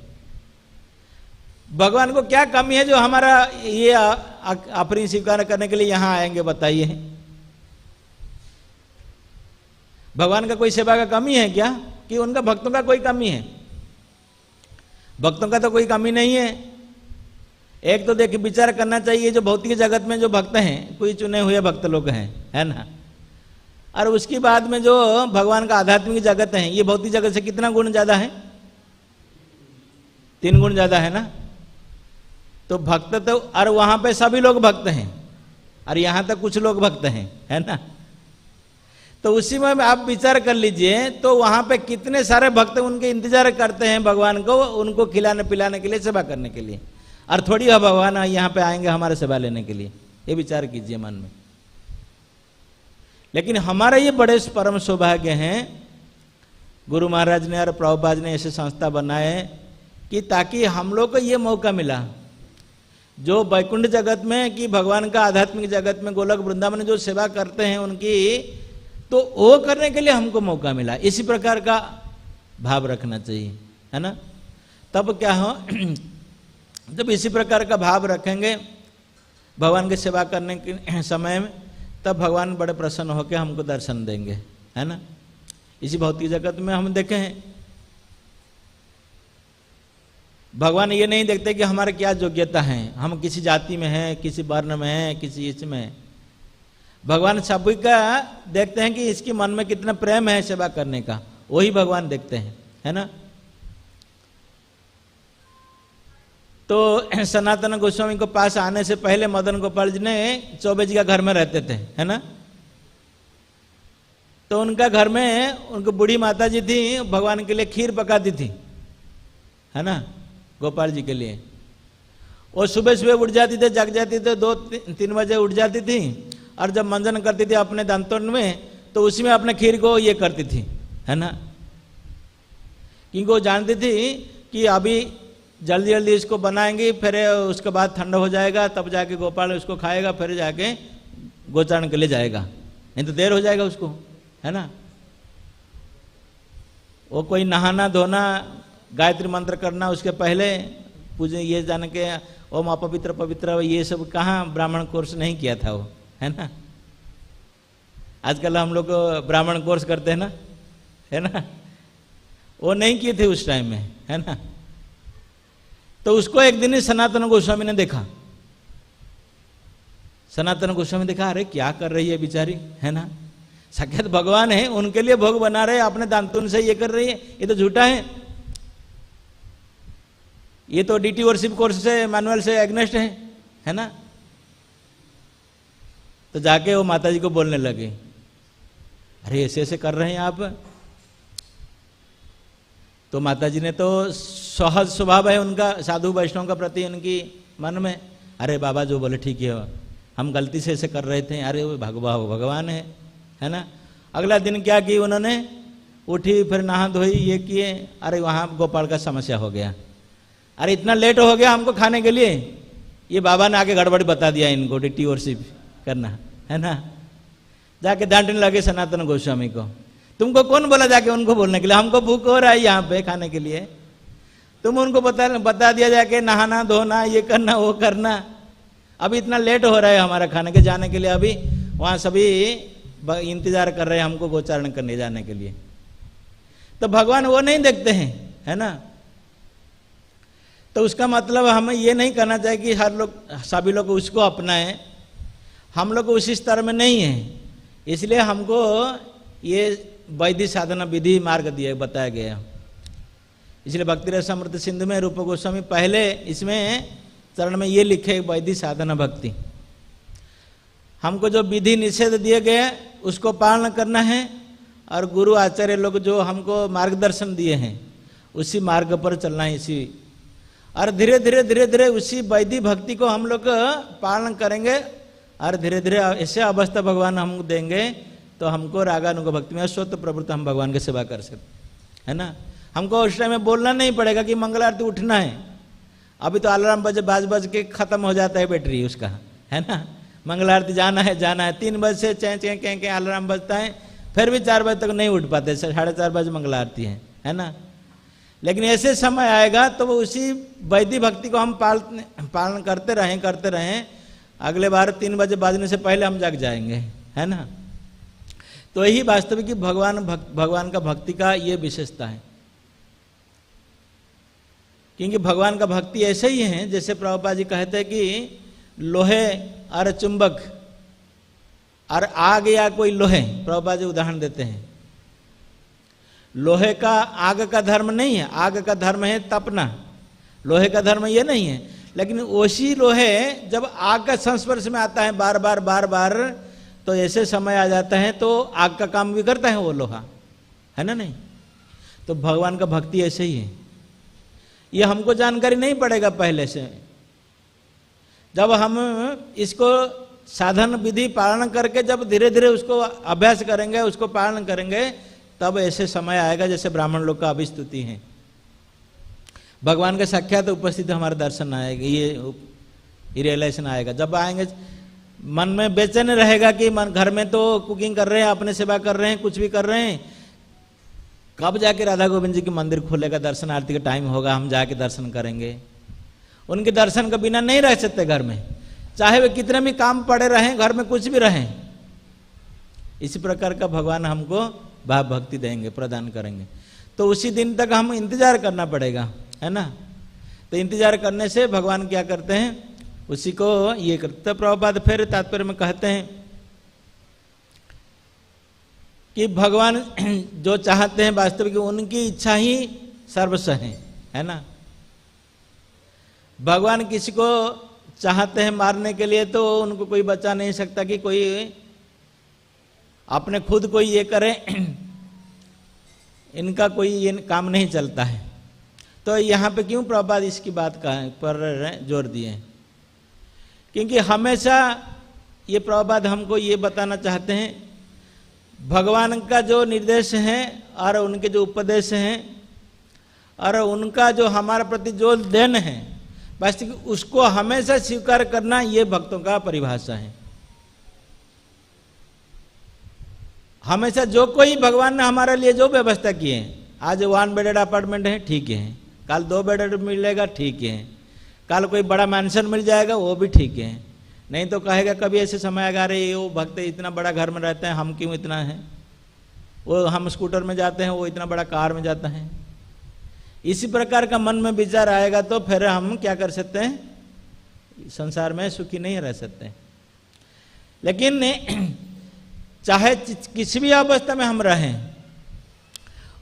भगवान को क्या कमी है जो हमारा ये ऑफरिंग स्वीकार करने के लिए यहाँ आएंगे? बताइए, भगवान का कोई सेवा का कमी है क्या? कि उनका भक्तों का कोई कमी है? भक्तों का तो कोई कमी नहीं है। एक तो देखिए विचार करना चाहिए, जो भौतिक जगत में जो भक्त हैं, कोई चुने हुए भक्त लोग हैं, है ना, और उसके बाद में जो भगवान का आध्यात्मिक जगत है, ये भौतिक जगत से कितना गुण ज्यादा है? 3 गुण ज्यादा है ना। तो भक्त तो, और वहां पे सभी लोग भक्त हैं और यहां तक कुछ लोग भक्त हैं, है ना। तो उसी में आप विचार कर लीजिए, तो वहां पे कितने सारे भक्त उनके इंतजार करते हैं भगवान को, उनको खिलाने पिलाने के लिए, सेवा करने के लिए, और थोड़ी भगवान यहाँ पे आएंगे हमारे सेवा लेने के लिए। ये विचार कीजिए मन में। लेकिन हमारा ये बड़े परम सौभाग्य हैं, गुरु महाराज ने और प्रभुपाद ने ऐसे संस्था बनाए कि ताकि हम लोग को ये मौका मिला, जो वैकुंठ जगत में कि भगवान का आध्यात्मिक जगत में गोलक वृंदावन में जो सेवा करते हैं उनकी, तो वो करने के लिए हमको मौका मिला। इसी प्रकार का भाव रखना चाहिए, है ना। तब क्या हो, जब इसी प्रकार का भाव रखेंगे भगवान की सेवा करने के समय में, तब भगवान बड़े प्रसन्न होकर हमको दर्शन देंगे, है ना। इसी भौतिक जगत में हम देखे हैं, भगवान ये नहीं देखते कि हमारे क्या योग्यता है, हम किसी जाति में हैं, किसी वर्ण में हैं, किसी इसमें हैं। भगवान सभी का देखते हैं कि इसके मन में कितना प्रेम है सेवा करने का, वही भगवान देखते हैं, है ना। तो सनातन गोस्वामी को पास आने से पहले मदन गोपाल जी ने चौबे जी का घर में रहते थे, है ना। तो उनका घर में उनकी बूढ़ी माता जी थी, भगवान के लिए खीर पकाती थी, है ना, गोपाल जी के लिए। वो सुबह सुबह उठ जाती थी, जग जाती थी, 2-3 बजे उठ जाती थी, और जब मंजन करती थी अपने दांतों में, तो उसी में अपने खीर को ये करती थी, है ना। क्योंकि वो जानती थी कि अभी जल्दी जल्दी इसको बनाएंगी, फिर उसके बाद ठंडा हो जाएगा, तब जाके गोपाल उसको खाएगा, फिर जाके गोचारण के लिए जाएगा, नहीं तो देर हो जाएगा उसको, है ना। वो कोई नहाना धोना, गायत्री मंत्र करना, उसके पहले पूजे ये जान के ओम अपवित्र पवित्र, ये सब कहाँ ब्राह्मण कोर्स नहीं किया था वो, है ना। आजकल हम लोग ब्राह्मण कोर्स करते हैं ना, है ना, वो नहीं किए थे उस टाइम में, है ना। तो उसको एक दिन ही सनातन गोस्वामी ने देखा। सनातन गोस्वामी देखा, अरे क्या कर रही है बेचारी, है ना, साक्षात भगवान है, उनके लिए भोग बना रहे, अपने दांतुन से ये कर रही है, ये तो झूठा है, ये तो डीटी वर्शिप कोर्स से मैनुअल से एग्नेस्ट है ना। तो जाके वो माता जी को बोलने लगे, अरे ऐसे ऐसे कर रहे हैं आप। तो माता जी ने तो सहज स्वभाव है उनका साधु वैष्णव का प्रति उनकी मन में, अरे बाबा जो बोले ठीक है, हम गलती से ऐसे कर रहे थे, अरे वो भगवान है ना। अगला दिन क्या की उन्होंने, उठी फिर नहा धोई ये किए, अरे वहाँ गोपाल का समस्या हो गया, अरे इतना लेट हो गया हमको खाने के लिए, ये बाबा ने आके गड़बड़ बता दिया इनको डिटी वर्शिप करना, है ना। जाके डांटने लगे सनातन गोस्वामी को, तुमको कौन बोला जाके उनको बोलने के लिए, हमको भूख हो रहा है यहाँ पे खाने के लिए, तुम उनको बता दिया जाके नहाना धोना ये करना वो करना, अभी इतना लेट हो रहा है हमारा खाने के जाने के लिए, अभी वहाँ सभी इंतजार कर रहे हैं हमको गोचारण करने जाने के लिए। तो भगवान वो नहीं देखते हैं, है ना। तो उसका मतलब हमें ये नहीं करना चाहिए कि हर लोग सभी लोग उसको अपनाएं, हम लोग उसी स्तर में नहीं है, इसलिए हमको ये वैदिक साधना विधि मार्ग दिया बताया गया। इसलिए भक्ति रस अमृत सिंधु में रूप गोस्वामी पहले इसमें चरण में ये लिखे वैदिक साधना भक्ति, हमको जो विधि निषेध दिए गए उसको पालन करना है, और गुरु आचार्य लोग जो हमको मार्गदर्शन दिए हैं उसी मार्ग पर चलना है, इसी, और धीरे धीरे धीरे धीरे उसी वैदिक भक्ति को हम लोग पालन करेंगे, और धीरे धीरे ऐसे अवस्था भगवान हमको देंगे तो हमको रागानुग भक्ति में स्वतः प्रवृत्त हम भगवान की सेवा कर सकते, है ना। हमको उस टाइम में बोलना नहीं पड़ेगा कि मंगल आरती उठना है, अभी तो अलार्म बज के खत्म हो जाता है बैटरी उसका, है ना। मंगल आरती जाना है 3 बजे से चें के अलार्म बजता है, फिर भी 4 बजे तक नहीं उठ पाते, 4:30 बजे मंगल आरती है ना। लेकिन ऐसे समय आएगा तो वो उसी वैदिक भक्ति को हम पालन करते रहें, अगले बार 3 बजे बाजने से पहले हम जग जाएंगे, है ना। तो यही वास्तविक भगवान का भक्ति का ये विशेषता है, क्योंकि भगवान का भक्ति ऐसे ही है जैसे प्रभुपाद जी कहते हैं कि लोहे और चुंबक और आग या कोई लोहे, प्रभुपाद जी उदाहरण देते हैं, लोहे का आग का धर्म नहीं है, आग का धर्म है तपना, लोहे का धर्म ये नहीं है, लेकिन उसी लोहे जब आग का संस्पर्श में आता है बार बार बार बार, तो ऐसे समय आ जाता है तो आग का काम भी करता है वो लोहा, है ना नहीं। तो भगवान का भक्ति ऐसे ही है, ये हमको जानकारी नहीं पड़ेगा पहले से। जब हम इसको साधन विधि पालन करके जब धीरे धीरे उसको अभ्यास करेंगे, उसको पालन करेंगे, तब ऐसे समय आएगा जैसे ब्राह्मण लोग का अभिस्तुति है, भगवान के साक्षात उपस्थित हमारे दर्शन आएगा, ये रियलाइजेशन आएगा। जब आएंगे मन में बेचैन रहेगा कि मन घर में तो कुकिंग कर रहे हैं, अपने सेवा कर रहे हैं, कुछ भी कर रहे हैं, कब जाके राधा गोविंद जी की मंदिर खोलेगा, दर्शन आरती का टाइम होगा, हम जाके दर्शन करेंगे। उनके दर्शन के बिना नहीं रह सकते घर में, चाहे वे कितने भी काम पड़े रहें, घर में कुछ भी रहें। इसी प्रकार का भगवान हमको भाव भक्ति देंगे, प्रदान करेंगे। तो उसी दिन तक हम इंतजार करना पड़ेगा, है ना। तो इंतजार करने से भगवान क्या करते हैं, उसी को ये करते। प्रभुपाद फिर तात्पर्य में कहते हैं कि भगवान जो चाहते हैं वास्तविक उनकी इच्छा ही सर्वस्व है ना। भगवान किसी को चाहते हैं मारने के लिए तो उनको कोई बचा नहीं सकता कि कोई अपने खुद कोई ये करे, इनका कोई ये काम नहीं चलता है। तो यहाँ पे क्यों प्रभुपाद इसकी बात पर जोर दिए, क्योंकि हमेशा ये प्रभुपाद हमको ये बताना चाहते हैं भगवान का जो निर्देश है और उनके जो उपदेश हैं और उनका जो हमारे प्रति जो देन है, वास्तविक उसको हमेशा स्वीकार करना, ये भक्तों का परिभाषा है। हमेशा जो कोई भगवान ने हमारे लिए जो व्यवस्था की है, आज 1 बेडेड अपार्टमेंट है ठीक है, कल 2 बेडेड मिलेगा ठीक है, कल कोई बड़ा मैंशन मिल जाएगा वो भी ठीक है। नहीं तो कहेगा कभी ऐसे समय आएगा अरे वो भक्त इतना बड़ा घर में रहते हैं, हम क्यों इतना है, वो हम स्कूटर में जाते हैं, वो इतना बड़ा कार में जाता है। इसी प्रकार का मन में विचार आएगा तो फिर हम क्या कर सकते हैं, संसार में सुखी नहीं रह सकते। लेकिन चाहे किसी भी अवस्था में हम रहें,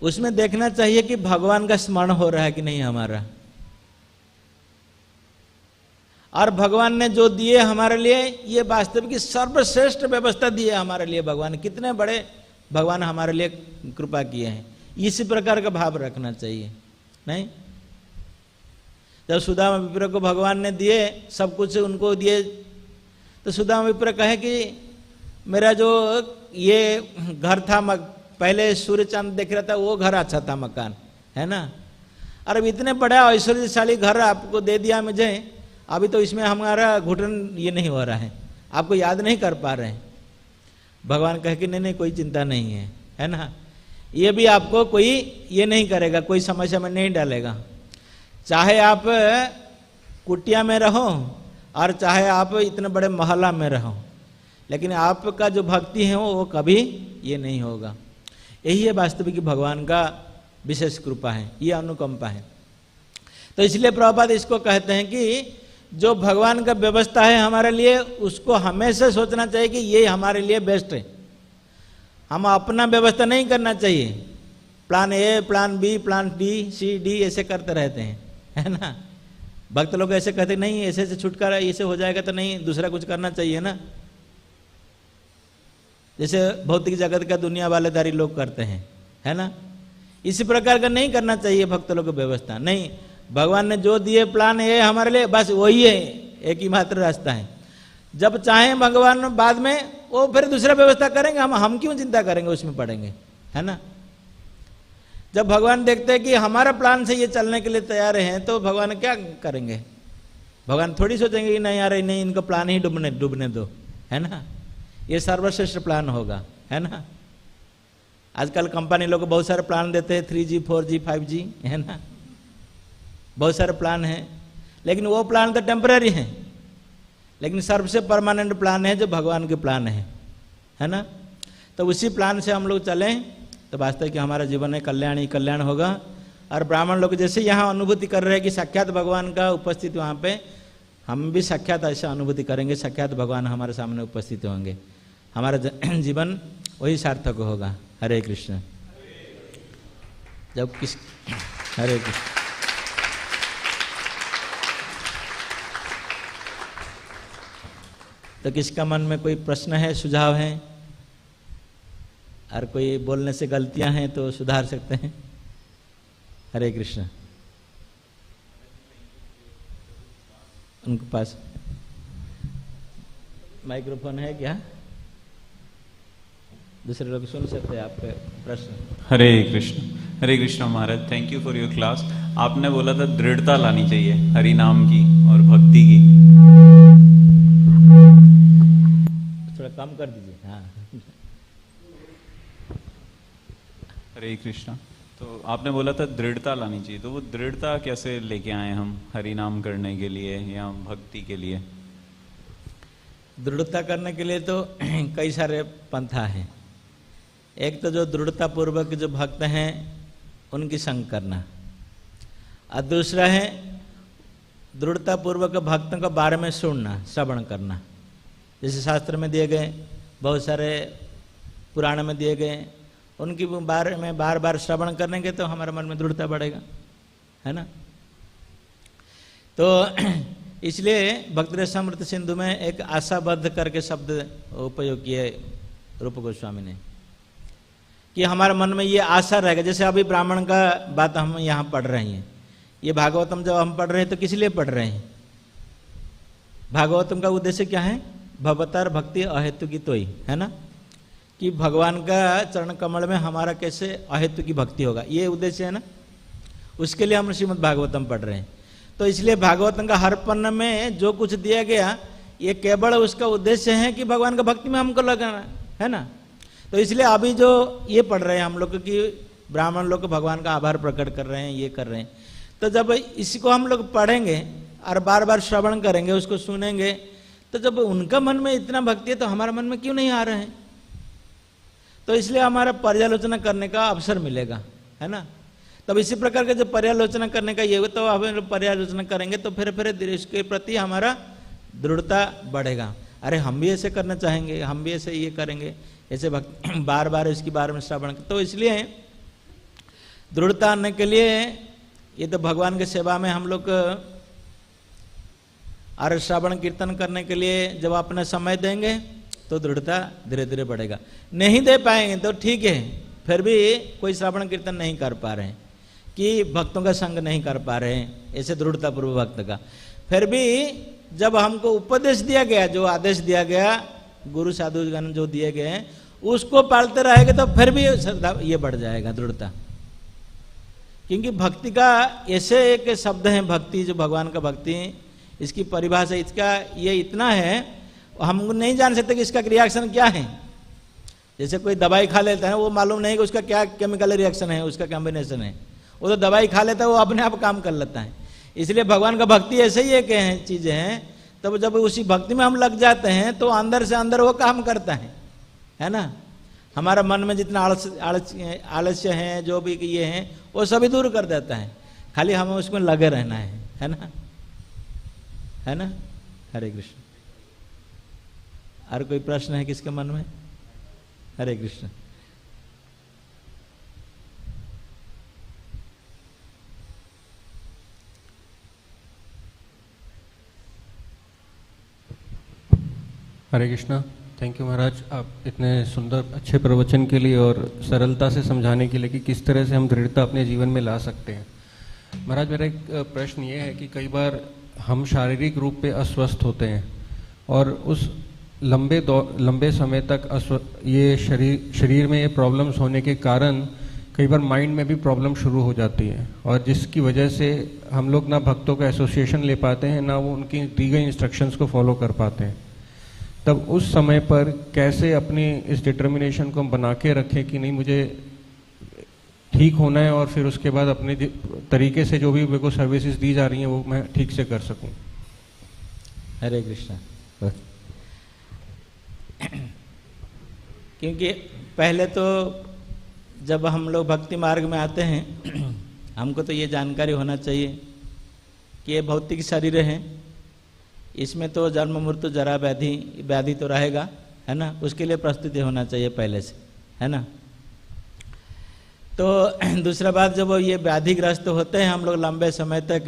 उसमें देखना चाहिए कि भगवान का स्मरण हो रहा है कि नहीं हमारा, और भगवान ने जो दिए हमारे लिए ये वास्तविक सर्वश्रेष्ठ व्यवस्था दी है हमारे लिए। भगवान कितने बड़े भगवान हमारे लिए कृपा किए हैं, इसी प्रकार का भाव रखना चाहिए। नहीं, जब सुदामा विप्र को भगवान ने दिए सब कुछ उनको दिए, तो सुदामा विप्र कहे कि मेरा जो ये घर था, पहले सूर्य चांद देख रहा था, वो घर अच्छा था, मकान है ना, और अब इतने बड़ा ऐश्वर्यशाली घर आपको दे दिया मुझे, अभी तो इसमें हमारा घुटन ये नहीं हो रहा है, आपको याद नहीं कर पा रहे हैं। भगवान कहे कि नहीं कोई चिंता नहीं है, है ना, ये भी आपको कोई ये नहीं करेगा, कोई समस्या में नहीं डालेगा। चाहे आप कुटिया में रहो और चाहे आप इतने बड़े मोहल्ला में रहो, लेकिन आपका जो भक्ति है वो कभी ये नहीं होगा। यही है वास्तविक भगवान का विशेष कृपा है, ये अनुकंपा है। तो इसलिए प्रभुपाद इसको कहते हैं कि जो भगवान का व्यवस्था है हमारे लिए, उसको हमेशा सोचना चाहिए कि ये हमारे लिए बेस्ट है। हम अपना व्यवस्था नहीं करना चाहिए, plan A, plan B, plan D, C, D ऐसे करते रहते हैं, है ना। भक्त लोग ऐसे कहते नहीं ऐसे से छुटकारा ऐसे हो जाएगा तो नहीं, दूसरा कुछ करना चाहिए ना, जैसे भौतिक जगत का दुनिया वालेदारी लोग करते हैं, है ना। इसी प्रकार का नहीं करना चाहिए भक्त लोग की व्यवस्था। नहीं, भगवान ने जो दिए प्लान ये हमारे लिए बस वही है, एक ही मात्र रास्ता है। जब चाहें भगवान बाद में वो फिर दूसरा व्यवस्था करेंगे, हम क्यों चिंता करेंगे, उसमें पड़ेंगे, है ना। जब भगवान देखते हैं कि हमारा प्लान से ये चलने के लिए तैयार हैं, तो भगवान क्या करेंगे, भगवान थोड़ी सोचेंगे कि नहीं यार नहीं इनका प्लान ही डूबने दो, है ना, ये सर्वश्रेष्ठ प्लान होगा, है ना। आजकल कंपनी लोग बहुत सारे प्लान देते हैं, 3G 4G 5G, है ना, बहुत सारे प्लान हैं, लेकिन वो प्लान तो टेम्पररी है, लेकिन सबसे परमानेंट प्लान है जो भगवान के प्लान है ना। तो उसी प्लान से हम लोग चलें तो वास्तव कि हमारा जीवन में कल्याण ही कल्याण होगा। और ब्राह्मण लोग जैसे यहाँ अनुभूति कर रहे हैं कि साक्षात भगवान का उपस्थित वहाँ पे, हम भी साक्षात ऐसा अनुभूति करेंगे, साक्षात भगवान हमारे सामने उपस्थित होंगे, हमारा जीवन वही सार्थक होगा। हरे कृष्ण। जब किस हरे कृष्ण। तो किसका मन में कोई प्रश्न है, सुझाव है, और कोई बोलने से गलतियां हैं तो सुधार सकते हैं। हरे कृष्ण। उनके पास माइक्रोफोन है क्या? दूसरे लोग सुन सकते हैं आपके प्रश्न।
Hare Krishna Maharaj, thank you for your class. आपने बोला था दृढ़ता लानी चाहिए हरि नाम की और भक्ति की।
थोड़ा कम कर दीजिए। हाँ,
हरे कृष्ण। तो आपने बोला था दृढ़ता लानी चाहिए, तो वो दृढ़ता कैसे लेके आए हम हरि नाम करने के लिए या भक्ति के लिए?
दृढ़ता करने के लिए तो कई सारे पंथा हैं। एक तो जो दृढ़ता पूर्वक जो भक्त हैं उनकी संग करना, और दूसरा है दृढ़ता पूर्वक भक्तों के बारे में सुनना, श्रवण करना। जैसे शास्त्र में दिए गए, बहुत सारे पुराण में दिए गए, उनकी बारे में बार बार श्रवण करने के तो हमारे मन में दृढ़ता बढ़ेगा, है ना। तो इसलिए भक्तिरसामृत सिंधु में एक आशाबद्ध करके शब्द उपयोग किए रूप गोस्वामी ने, कि हमारे मन में ये आशा रहेगा। जैसे अभी ब्राह्मण का बात हम यहाँ पढ़ रहे हैं, ये भागवतम जब हम पढ़ रहे हैं तो किस लिए पढ़ रहे हैं? भागवतम का उद्देश्य क्या है? भवतार भक्ति अहेतु की तोई, है ना, कि भगवान का चरण कमल में हमारा कैसे अहेतु की भक्ति होगा, ये उद्देश्य है ना। उसके लिए हम श्रीमद् भागवतम पढ़ रहे हैं। तो इसलिए भागवतम का हर पन्ने में जो कुछ दिया गया, ये केवल उसका उद्देश्य है कि भगवान का भक्ति में हमको लगाना है ना। तो इसलिए अभी जो ये पढ़ रहे हैं हम लोग कि ब्राह्मण लोग भगवान का आभार प्रकट कर रहे हैं, ये कर रहे हैं, तो जब इसको हम लोग पढ़ेंगे और बार बार श्रवण करेंगे, उसको सुनेंगे, तो जब उनका मन में इतना भक्ति है तो हमारे मन में क्यों नहीं आ रहे हैं? तो इसलिए हमारा पर्यालोचना करने का अवसर मिलेगा, है ना। तब इसी प्रकार के जो पर्यालोचना करने का ये हो, तो हम पर्यालोचना करेंगे तो फिर इसके प्रति हमारा दृढ़ता बढ़ेगा। अरे हम भी ऐसे करना चाहेंगे, हम भी ऐसे ये करेंगे, ऐसे बार बार इसके बारे में श्रवण। तो इसलिए दृढ़ता आने के लिए ये तो भगवान की सेवा में हम लोग और श्रवण कीर्तन करने के लिए जब अपना समय देंगे तो दृढ़ता धीरे धीरे बढ़ेगा। नहीं दे पाएंगे तो ठीक है, फिर भी कोई श्रवण कीर्तन नहीं कर पा रहे हैं, कि भक्तों का संग नहीं कर पा रहे हैं ऐसे दृढ़ता पूर्व भक्त का, फिर भी जब हमको उपदेश दिया गया, जो आदेश दिया गया, गुरु साधुगण जो दिए गए हैं, उसको पालते रहेंगे तो फिर भी ये बढ़ जाएगा दृढ़ता। क्योंकि भक्ति का ऐसे एक शब्द है, भक्ति जो भगवान का भक्ति, इसकी परिभाषा इसका ये इतना है, हम नहीं जान सकते कि इसका रिएक्शन क्या है। जैसे कोई दवाई खा लेता है, वो मालूम नहीं कि उसका क्या केमिकल रिएक्शन है, उसका कॉम्बिनेशन है, वो तो दवाई खा लेता है, वो अपने आप काम कर लेता है। इसलिए भगवान का भक्ति ऐसे ही एक चीजें हैं, तब जब उसी भक्ति में हम लग जाते हैं तो अंदर से अंदर वो काम करता है ना। हमारा मन में जितना आलस्य है, जो भी ये है, वो सभी दूर कर देता है, खाली हमें उसमें लगे रहना है ना, है ना। हरे कृष्ण। और कोई प्रश्न है किसके मन में? हरे कृष्ण।
हरे कृष्णा। थैंक यू महाराज, आप इतने सुंदर अच्छे प्रवचन के लिए और सरलता से समझाने के लिए कि किस तरह से हम दृढ़ता अपने जीवन में ला सकते हैं। महाराज, मेरा एक प्रश्न ये है कि कई बार हम शारीरिक रूप पे अस्वस्थ होते हैं और उस लंबे समय तक ये शरीर में ये प्रॉब्लम्स होने के कारण कई बार माइंड में भी प्रॉब्लम शुरू हो जाती है, और जिसकी वजह से हम लोग ना भक्तों का एसोसिएशन ले पाते हैं, ना वो उनकी दी गई इंस्ट्रक्शंस को फॉलो कर पाते हैं। तब उस समय पर कैसे अपनी इस डिटर्मिनेशन को हम बना के रखें कि नहीं, मुझे ठीक होना है और फिर उसके बाद अपने तरीके से जो भी मेरे को सर्विसेज दी जा रही हैं वो मैं ठीक से कर सकूं।
हरे कृष्णा। क्योंकि पहले तो जब हम लोग भक्ति मार्ग में आते हैं, हमको तो ये जानकारी होना चाहिए कि ये भौतिक शरीर है, इसमें तो जन्म मृत्यु जरा व्याधि तो रहेगा, है ना। उसके लिए प्रस्तुति होना चाहिए पहले से, है ना। तो दूसरा बात, जब ये व्याधिग्रस्त होते हैं हम लोग लंबे समय तक,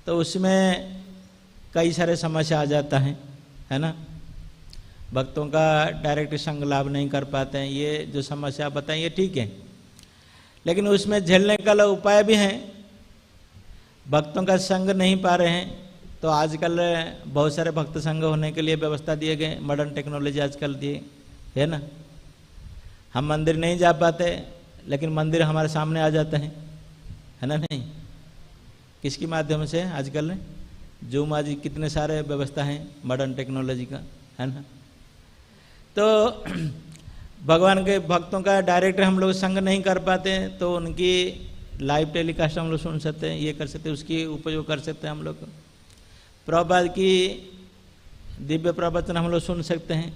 तो उसमें कई सारे समस्या आ जाता है ना। भक्तों का डायरेक्ट संग लाभ नहीं कर पाते हैं, ये जो समस्या बताएं ये ठीक है, लेकिन उसमें झेलने का उपाय भी है। भक्तों का संग नहीं पा रहे हैं तो आजकल बहुत सारे भक्त संग होने के लिए व्यवस्था दिए गए, मॉडर्न टेक्नोलॉजी आजकल दिए है ना। हम मंदिर नहीं जा पाते लेकिन मंदिर हमारे सामने आ जाते हैं, है ना। नहीं, किसके माध्यम से? आजकल जूम आज कितने सारे व्यवस्था हैं मॉडर्न टेक्नोलॉजी का, है ना। तो भगवान के भक्तों का डायरेक्ट हम लोग संग नहीं कर पाते तो उनकी लाइव टेलीकास्ट हम लोग सुन सकते हैं, ये कर सकते हैं, उसकी उपयोग कर सकते हैं हम लोग। प्रभुपाद की दिव्य प्रवचन हम लोग सुन सकते हैं।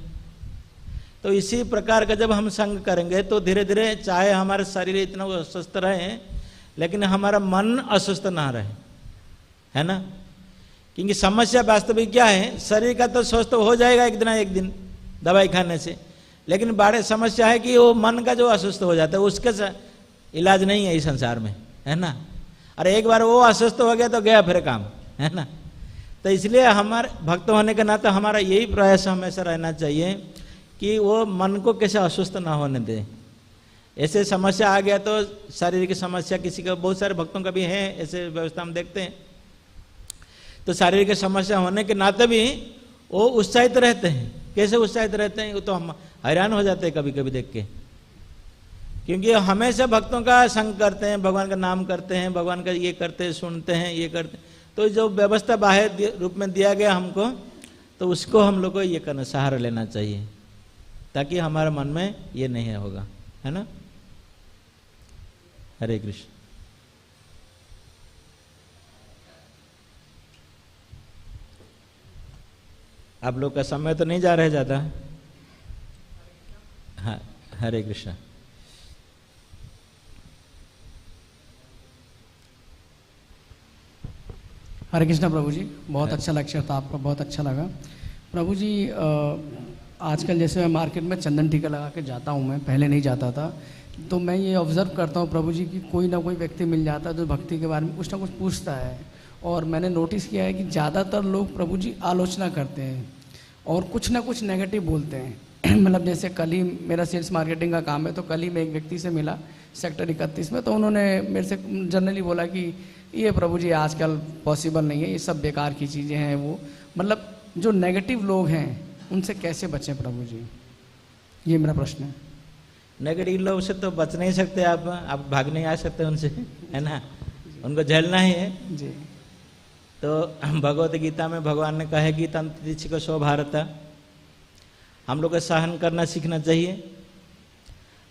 तो इसी प्रकार का जब हम संग करेंगे तो धीरे धीरे चाहे हमारे शरीर इतना अस्वस्थ रहे लेकिन हमारा मन अस्वस्थ ना रहे, है ना। क्योंकि समस्या वास्तविक क्या है, शरीर का तो स्वस्थ हो जाएगा एक दिन दवाई खाने से, लेकिन बड़ी समस्या है कि वो मन का जो अस्वस्थ हो जाता है उसके इलाज नहीं है इस संसार में, है ना। अरे एक बार वो अस्वस्थ हो गया तो गया फिर काम, है ना। तो इसलिए हमारे भक्त होने के नाते हमारा यही प्रयास हमेशा रहना चाहिए कि वो मन को कैसे अस्वस्थ ना होने दे। ऐसे समस्या आ गया तो शारीरिक समस्या किसी का, बहुत सारे भक्तों का भी है ऐसे व्यवस्था हम देखते हैं, तो शारीरिक समस्या होने के नाते भी वो उत्साहित रहते हैं। कैसे उत्साहित रहते हैं वो तो हम हैरान हो जाते हैं कभी कभी देख के, क्योंकि हमेशा भक्तों का संग करते हैं, भगवान का नाम करते हैं, भगवान का ये करते हैं, सुनते हैं, ये करते हैं। तो जो व्यवस्था बाह्य रूप में दिया गया हमको, तो उसको हम लोग को ये करना, सहारा लेना चाहिए ताकि हमारे मन में ये नहीं होगा, है ना। हरे कृष्ण। आप लोग का समय तो नहीं जा रहा है ज्यादा। हाँ, हरे कृष्ण।
हरे कृष्णा प्रभु जी, बहुत अच्छा लेक्चर था आपका, बहुत अच्छा लगा प्रभु जी। आजकल जैसे मैं मार्केट में चंदन टीका लगा के जाता हूँ, मैं पहले नहीं जाता था, तो मैं ये ऑब्ज़र्व करता हूँ प्रभु जी कि कोई ना कोई व्यक्ति मिल जाता है जो भक्ति के बारे में कुछ ना कुछ पूछता है, और मैंने नोटिस किया है कि ज़्यादातर लोग प्रभु जी आलोचना करते हैं और कुछ ना कुछ नेगेटिव बोलते हैं। मतलब जैसे कल ही मेरा सेल्स मार्केटिंग का काम है, तो कल ही मैं एक व्यक्ति से मिला सेक्टर 31 में, तो उन्होंने मेरे से जनरली बोला कि ये प्रभु जी आजकल पॉसिबल नहीं है, ये सब बेकार की चीज़ें हैं। वो मतलब जो नेगेटिव लोग हैं उनसे कैसे बचें प्रभु जी, ये मेरा प्रश्न है।
नेगेटिव लोग से तो बच नहीं सकते आप भाग नहीं आ सकते उनसे, है ना, उनको झेलना ही है
जी।
तो भगवत गीता में भगवान ने कहा है कि तंत्रिक्ष को सो भारत, हम लोग को सहन करना सीखना चाहिए,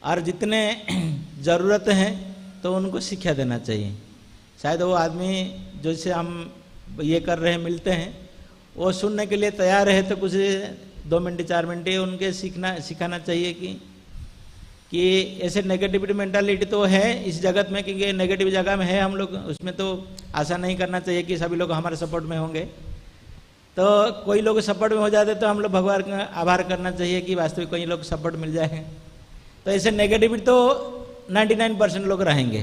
और जितने ज़रूरत है तो उनको शिक्षा देना चाहिए। शायद वो आदमी जो से हम ये कर रहे हैं मिलते हैं, वो सुनने के लिए तैयार है तो कुछ 2 मिनट 4 मिनट उनके सिखाना चाहिए कि ऐसे नेगेटिविटी मेंटालिटी तो है इस जगत में, क्योंकि नेगेटिव जगह में है हम लोग, उसमें तो आशा नहीं करना चाहिए कि सभी लोग हमारे सपोर्ट में होंगे। तो कोई लोग सपोर्ट में हो जाते तो हम लोग भगवान का आभार करना चाहिए कि वास्तविक कोई लोग सपोर्ट मिल जाए। तो ऐसे नेगेटिविटी तो 99% लोग रहेंगे,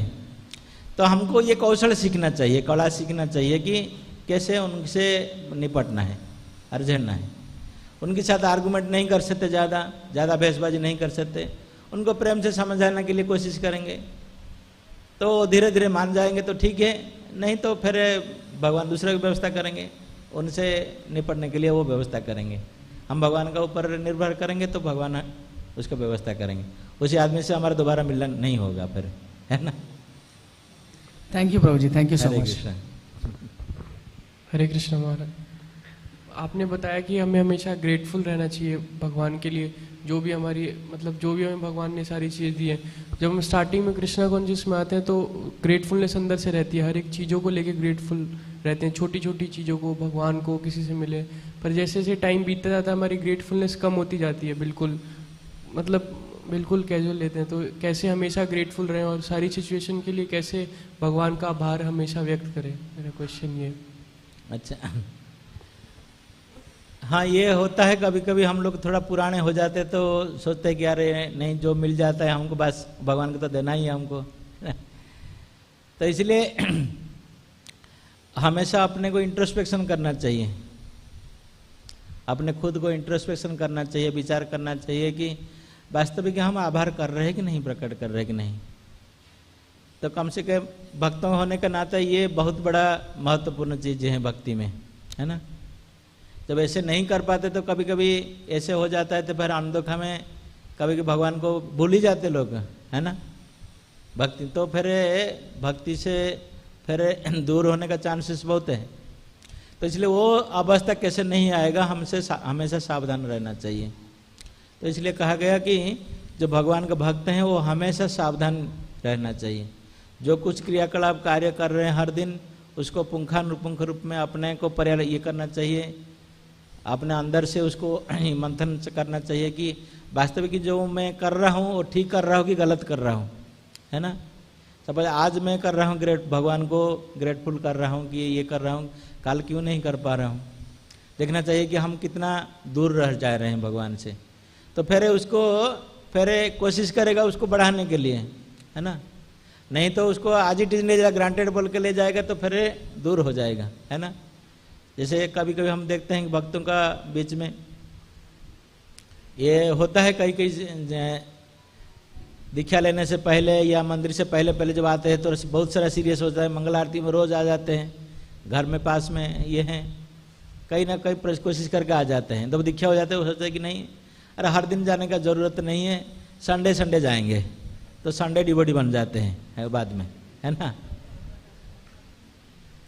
तो हमको ये कौशल सीखना चाहिए, कला सीखना चाहिए कि कैसे उनसे निपटना है, अर्जेंटना है। उनके साथ आर्गूमेंट नहीं कर सकते, ज़्यादा बहसबाजी नहीं कर सकते, उनको प्रेम से समझाने के लिए कोशिश करेंगे तो धीरे धीरे मान जाएंगे तो ठीक है, नहीं तो फिर भगवान दूसरे की व्यवस्था करेंगे, उनसे निपटने के लिए वो व्यवस्था करेंगे। हम भगवान का ऊपर निर्भर करेंगे तो भगवान उसका व्यवस्था करेंगे, उसी आदमी से हमारा दोबारा मिलना नहीं होगा फिर, है ना।
Thank you Prabhu ji, thank you so
Hare
much.
Krishna.
Hare Krishna Maharaj, आपने बताया कि हमें हमेशा ग्रेटफुल रहना चाहिए भगवान के लिए, जो भी हमारी मतलब जो भी हमें भगवान ने सारी चीज़ दी है। जब हम स्टार्टिंग में कृष्णा कॉन्शियस में आते हैं तो ग्रेटफुलनेस अंदर से रहती है, हर एक चीज़ों को लेके ग्रेटफुल रहते हैं, छोटी छोटी चीज़ों को, भगवान को, किसी से मिले। पर जैसे जैसे टाइम बीतता जाता है हमारी ग्रेटफुलनेस कम होती जाती है, बिल्कुल मतलब बिल्कुल कैजुअल लेते हैं। तो कैसे हमेशा ग्रेटफुल रहें और सारी सिचुएशन के लिए कैसे भगवान का आभार हमेशा व्यक्त करें, मेरा क्वेश्चन ये।
अच्छा, हाँ ये होता है कभी कभी, हम लोग थोड़ा पुराने हो जाते तो सोचते हैं कि अरे नहीं, जो मिल जाता है हमको बस भगवान को तो देना ही है हमको। तो इसलिए हमेशा अपने को इंट्रोस्पेक्शन करना चाहिए अपने खुद को इंट्रोस्पेक्शन करना चाहिए, विचार करना चाहिए कि वास्तविक हम आभार कर रहे हैं कि नहीं, प्रकट कर रहे हैं कि नहीं। तो कम से कम भक्तों होने का नाता ये बहुत बड़ा महत्वपूर्ण चीज़ है भक्ति में, है ना। जब ऐसे नहीं कर पाते तो कभी कभी ऐसे हो जाता है, तो फिर अनदेखा में कभी कभी भगवान को भूल ही जाते लोग, है ना। भक्ति तो फिर भक्ति से फिर दूर होने का चांसेस बहुत है। तो इसलिए वो अवस्था कैसे नहीं आएगा, हमसे हमेशा सावधान रहना चाहिए। तो इसलिए कहा गया कि जो भगवान का भक्त हैं वो हमेशा सावधान रहना चाहिए। जो कुछ क्रियाकलाप कार्य कर रहे हैं हर दिन, उसको पुंखानुपुंख रूप में अपने को ये करना चाहिए, अपने अंदर से उसको मंथन करना चाहिए कि वास्तविक जो मैं कर रहा हूँ वो ठीक कर रहा हूँ कि गलत कर रहा हूँ, है ना। सपोज आज मैं कर रहा हूँ भगवान को ग्रेटफुल कर रहा हूँ कि ये कर रहा हूँ, कल क्यों नहीं कर पा रहा हूँ। देखना चाहिए कि हम कितना दूर रह जा रहे हैं भगवान से। तो फिर उसको फिर कोशिश करेगा उसको बढ़ाने के लिए, है ना। नहीं तो उसको आज ही टीज ले जाएगा, ग्रांटेड बोल के ले जाएगा तो फिर दूर हो जाएगा, है ना। जैसे कभी कभी हम देखते हैं कि भक्तों का बीच में ये होता है, कई कई दीक्षा लेने से पहले या मंदिर से पहले जब आते हैं तो बहुत सारा सीरियस होता है। मंगल आरती में रोज आ जाते हैं, घर में पास में ये हैं, कहीं ना कहीं कोशिश करके आ जाते हैं। जब दीक्षा हो जाते हैं वो सोचते हैं कि नहीं, अरे हर दिन जाने का ज़रूरत नहीं है, संडे जाएंगे, तो संडे डिवोटी बन जाते हैं बाद में, है ना।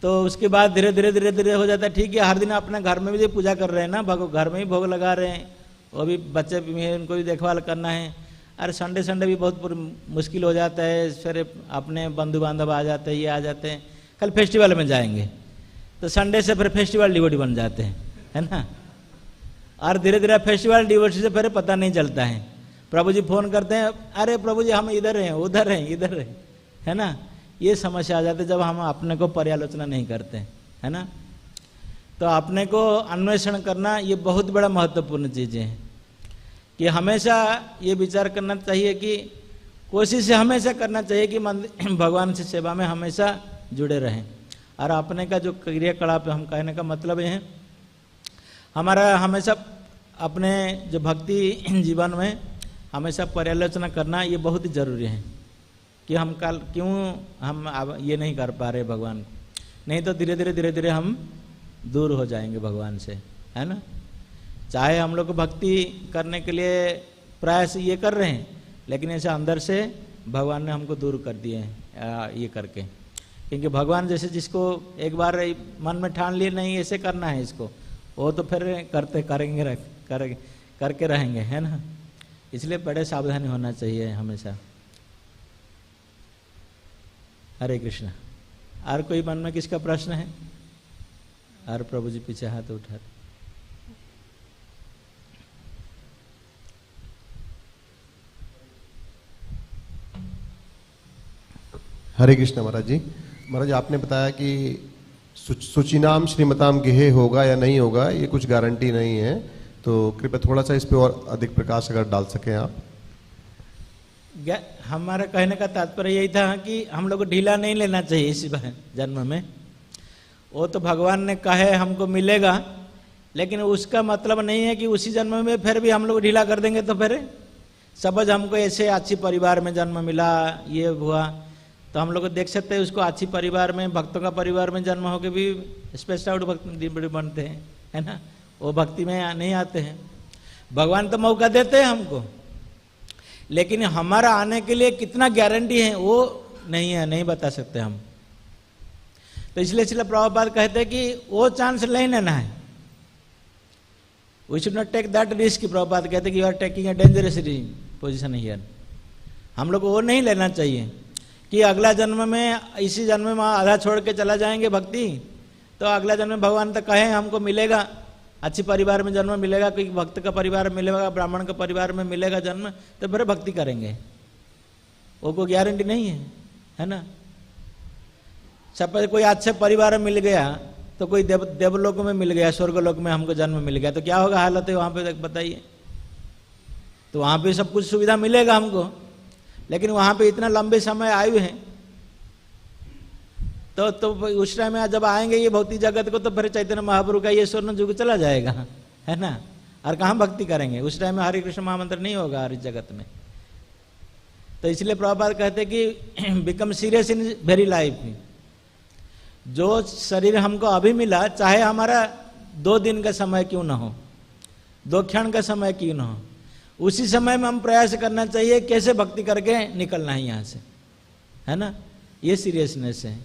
तो उसके बाद धीरे धीरे हो जाता है। ठीक है, हर दिन अपने घर में भी पूजा कर रहे हैं ना, घर में ही भोग लगा रहे हैं, वो भी बच्चे भी हैं, उनको भी देखभाल करना है। अरे संडे भी बहुत मुश्किल हो जाता है, फिर अपने बंधु बांधव आ जाते हैं, ये आ जाते हैं, कल फेस्टिवल में जाएंगे, तो संडे से फिर फेस्टिवल डिवोटी बन जाते हैं, है ना। और धीरे धीरे फेस्टिवल डिवोटी से फिर पता नहीं चलता है। प्रभु जी फोन करते हैं, अरे प्रभु जी हम इधर हैं, उधर हैं, इधर हैं, है ना। ये समस्या आ जाती है जब हम अपने को पर्यालोचना नहीं करते, है ना। तो अपने को अन्वेषण करना ये बहुत बड़ा महत्वपूर्ण चीज़ है कि हमेशा ये विचार करना चाहिए कि कोशिश हमेशा करना चाहिए कि भगवान से सेवा में हमेशा जुड़े रहें। और अपने का जो क्रियाकलाप हम कहने का मतलब ये है, हमारा हमेशा अपने जो भक्ति जीवन में हमेशा पर्यालोचना करना ये बहुत ही जरूरी है कि हम कल क्यों हम ये नहीं कर पा रहे भगवान को। नहीं तो धीरे धीरे हम दूर हो जाएंगे भगवान से, है ना। चाहे हम लोग भक्ति करने के लिए प्रयास ये कर रहे हैं, लेकिन ऐसे अंदर से भगवान ने हमको दूर कर दिए हैं ये करके। क्योंकि भगवान जैसे जिसको एक बार मन में ठान लिए नहीं ऐसे करना है इसको, वो तो फिर करके रहेंगे, है ना। इसलिए बड़े सावधानी होना चाहिए हमेशा। हरे कृष्ण। और कोई मन में किसका प्रश्न है? और प्रभु जी पीछे हाथ उठा।
हरे कृष्ण महाराज जी। महाराज आपने बताया कि सुचिनाम श्रीमताम गेहे होगा या नहीं होगा, ये कुछ गारंटी नहीं है, तो कृपया थोड़ा सा इस पे और अधिक प्रकाश अगर डाल सकें आप।
हमारा कहने का तात्पर्य यही था कि हम लोग को ढीला नहीं लेना चाहिए इस जन्म में। वो तो भगवान ने कहे हमको मिलेगा, लेकिन उसका मतलब नहीं है कि उसी जन्म में फिर भी हम लोग ढीला कर देंगे। तो फिर सपोज हमको ऐसे अच्छी परिवार में जन्म मिला, ये हुआ, तो हम लोग देख सकते हैं उसको अच्छी परिवार में, भक्तों का परिवार में जन्म होकर भी स्पेशल आउट भक्ति बनते हैं, है ना। वो भक्ति में नहीं आते हैं। भगवान तो मौका देते हैं हमको, लेकिन हमारा आने के लिए कितना गारंटी है वो नहीं है, नहीं बता सकते हम। तो इसलिए श्रील प्रभुपाद कहते हैं कि वो चांस नहीं लेना है। We should not take that risk. Prabhupad कहते हैं कि you are taking a dangerous position here. हम लोग को वो नहीं लेना चाहिए कि अगला जन्म में, इसी जन्म में आधा छोड़ के चला जाएंगे भक्ति, तो अगला जन्म में भगवान तो कहे हमको मिलेगा, अच्छी परिवार में जन्म मिलेगा, कोई भक्त का परिवार मिलेगा, ब्राह्मण का परिवार में मिलेगा जन्म, तो फिर भक्ति करेंगे। वो कोई गारंटी नहीं है ना। सब कोई अच्छे परिवार में मिल गया, तो कोई देवलोक में मिल गया, स्वर्गलोक में हमको जन्म मिल गया, तो क्या होगा हालत है वहाँ पे बताइए। तो वहाँ पे सब कुछ सुविधा मिलेगा हमको, लेकिन वहाँ पे इतना लंबे समय आयु है, तो उस टाइम में जब आएंगे ये भौतिक जगत को, तो फिर चैतन्य महाप्रभु का ये स्वर्ण युग चला जाएगा, है ना, और कहाँ भक्ति करेंगे? उस टाइम में हरे कृष्ण महामंत्र नहीं होगा हर जगत में। तो इसलिए प्रभुपाद कहते कि become serious in very life. जो शरीर हमको अभी मिला, चाहे हमारा 2 दिन का समय क्यों ना हो, 2 क्षण का समय क्यों ना हो, उसी समय में हम प्रयास करना चाहिए कैसे भक्ति करके निकलना है यहाँ से, है ना। ये सीरियसनेस है।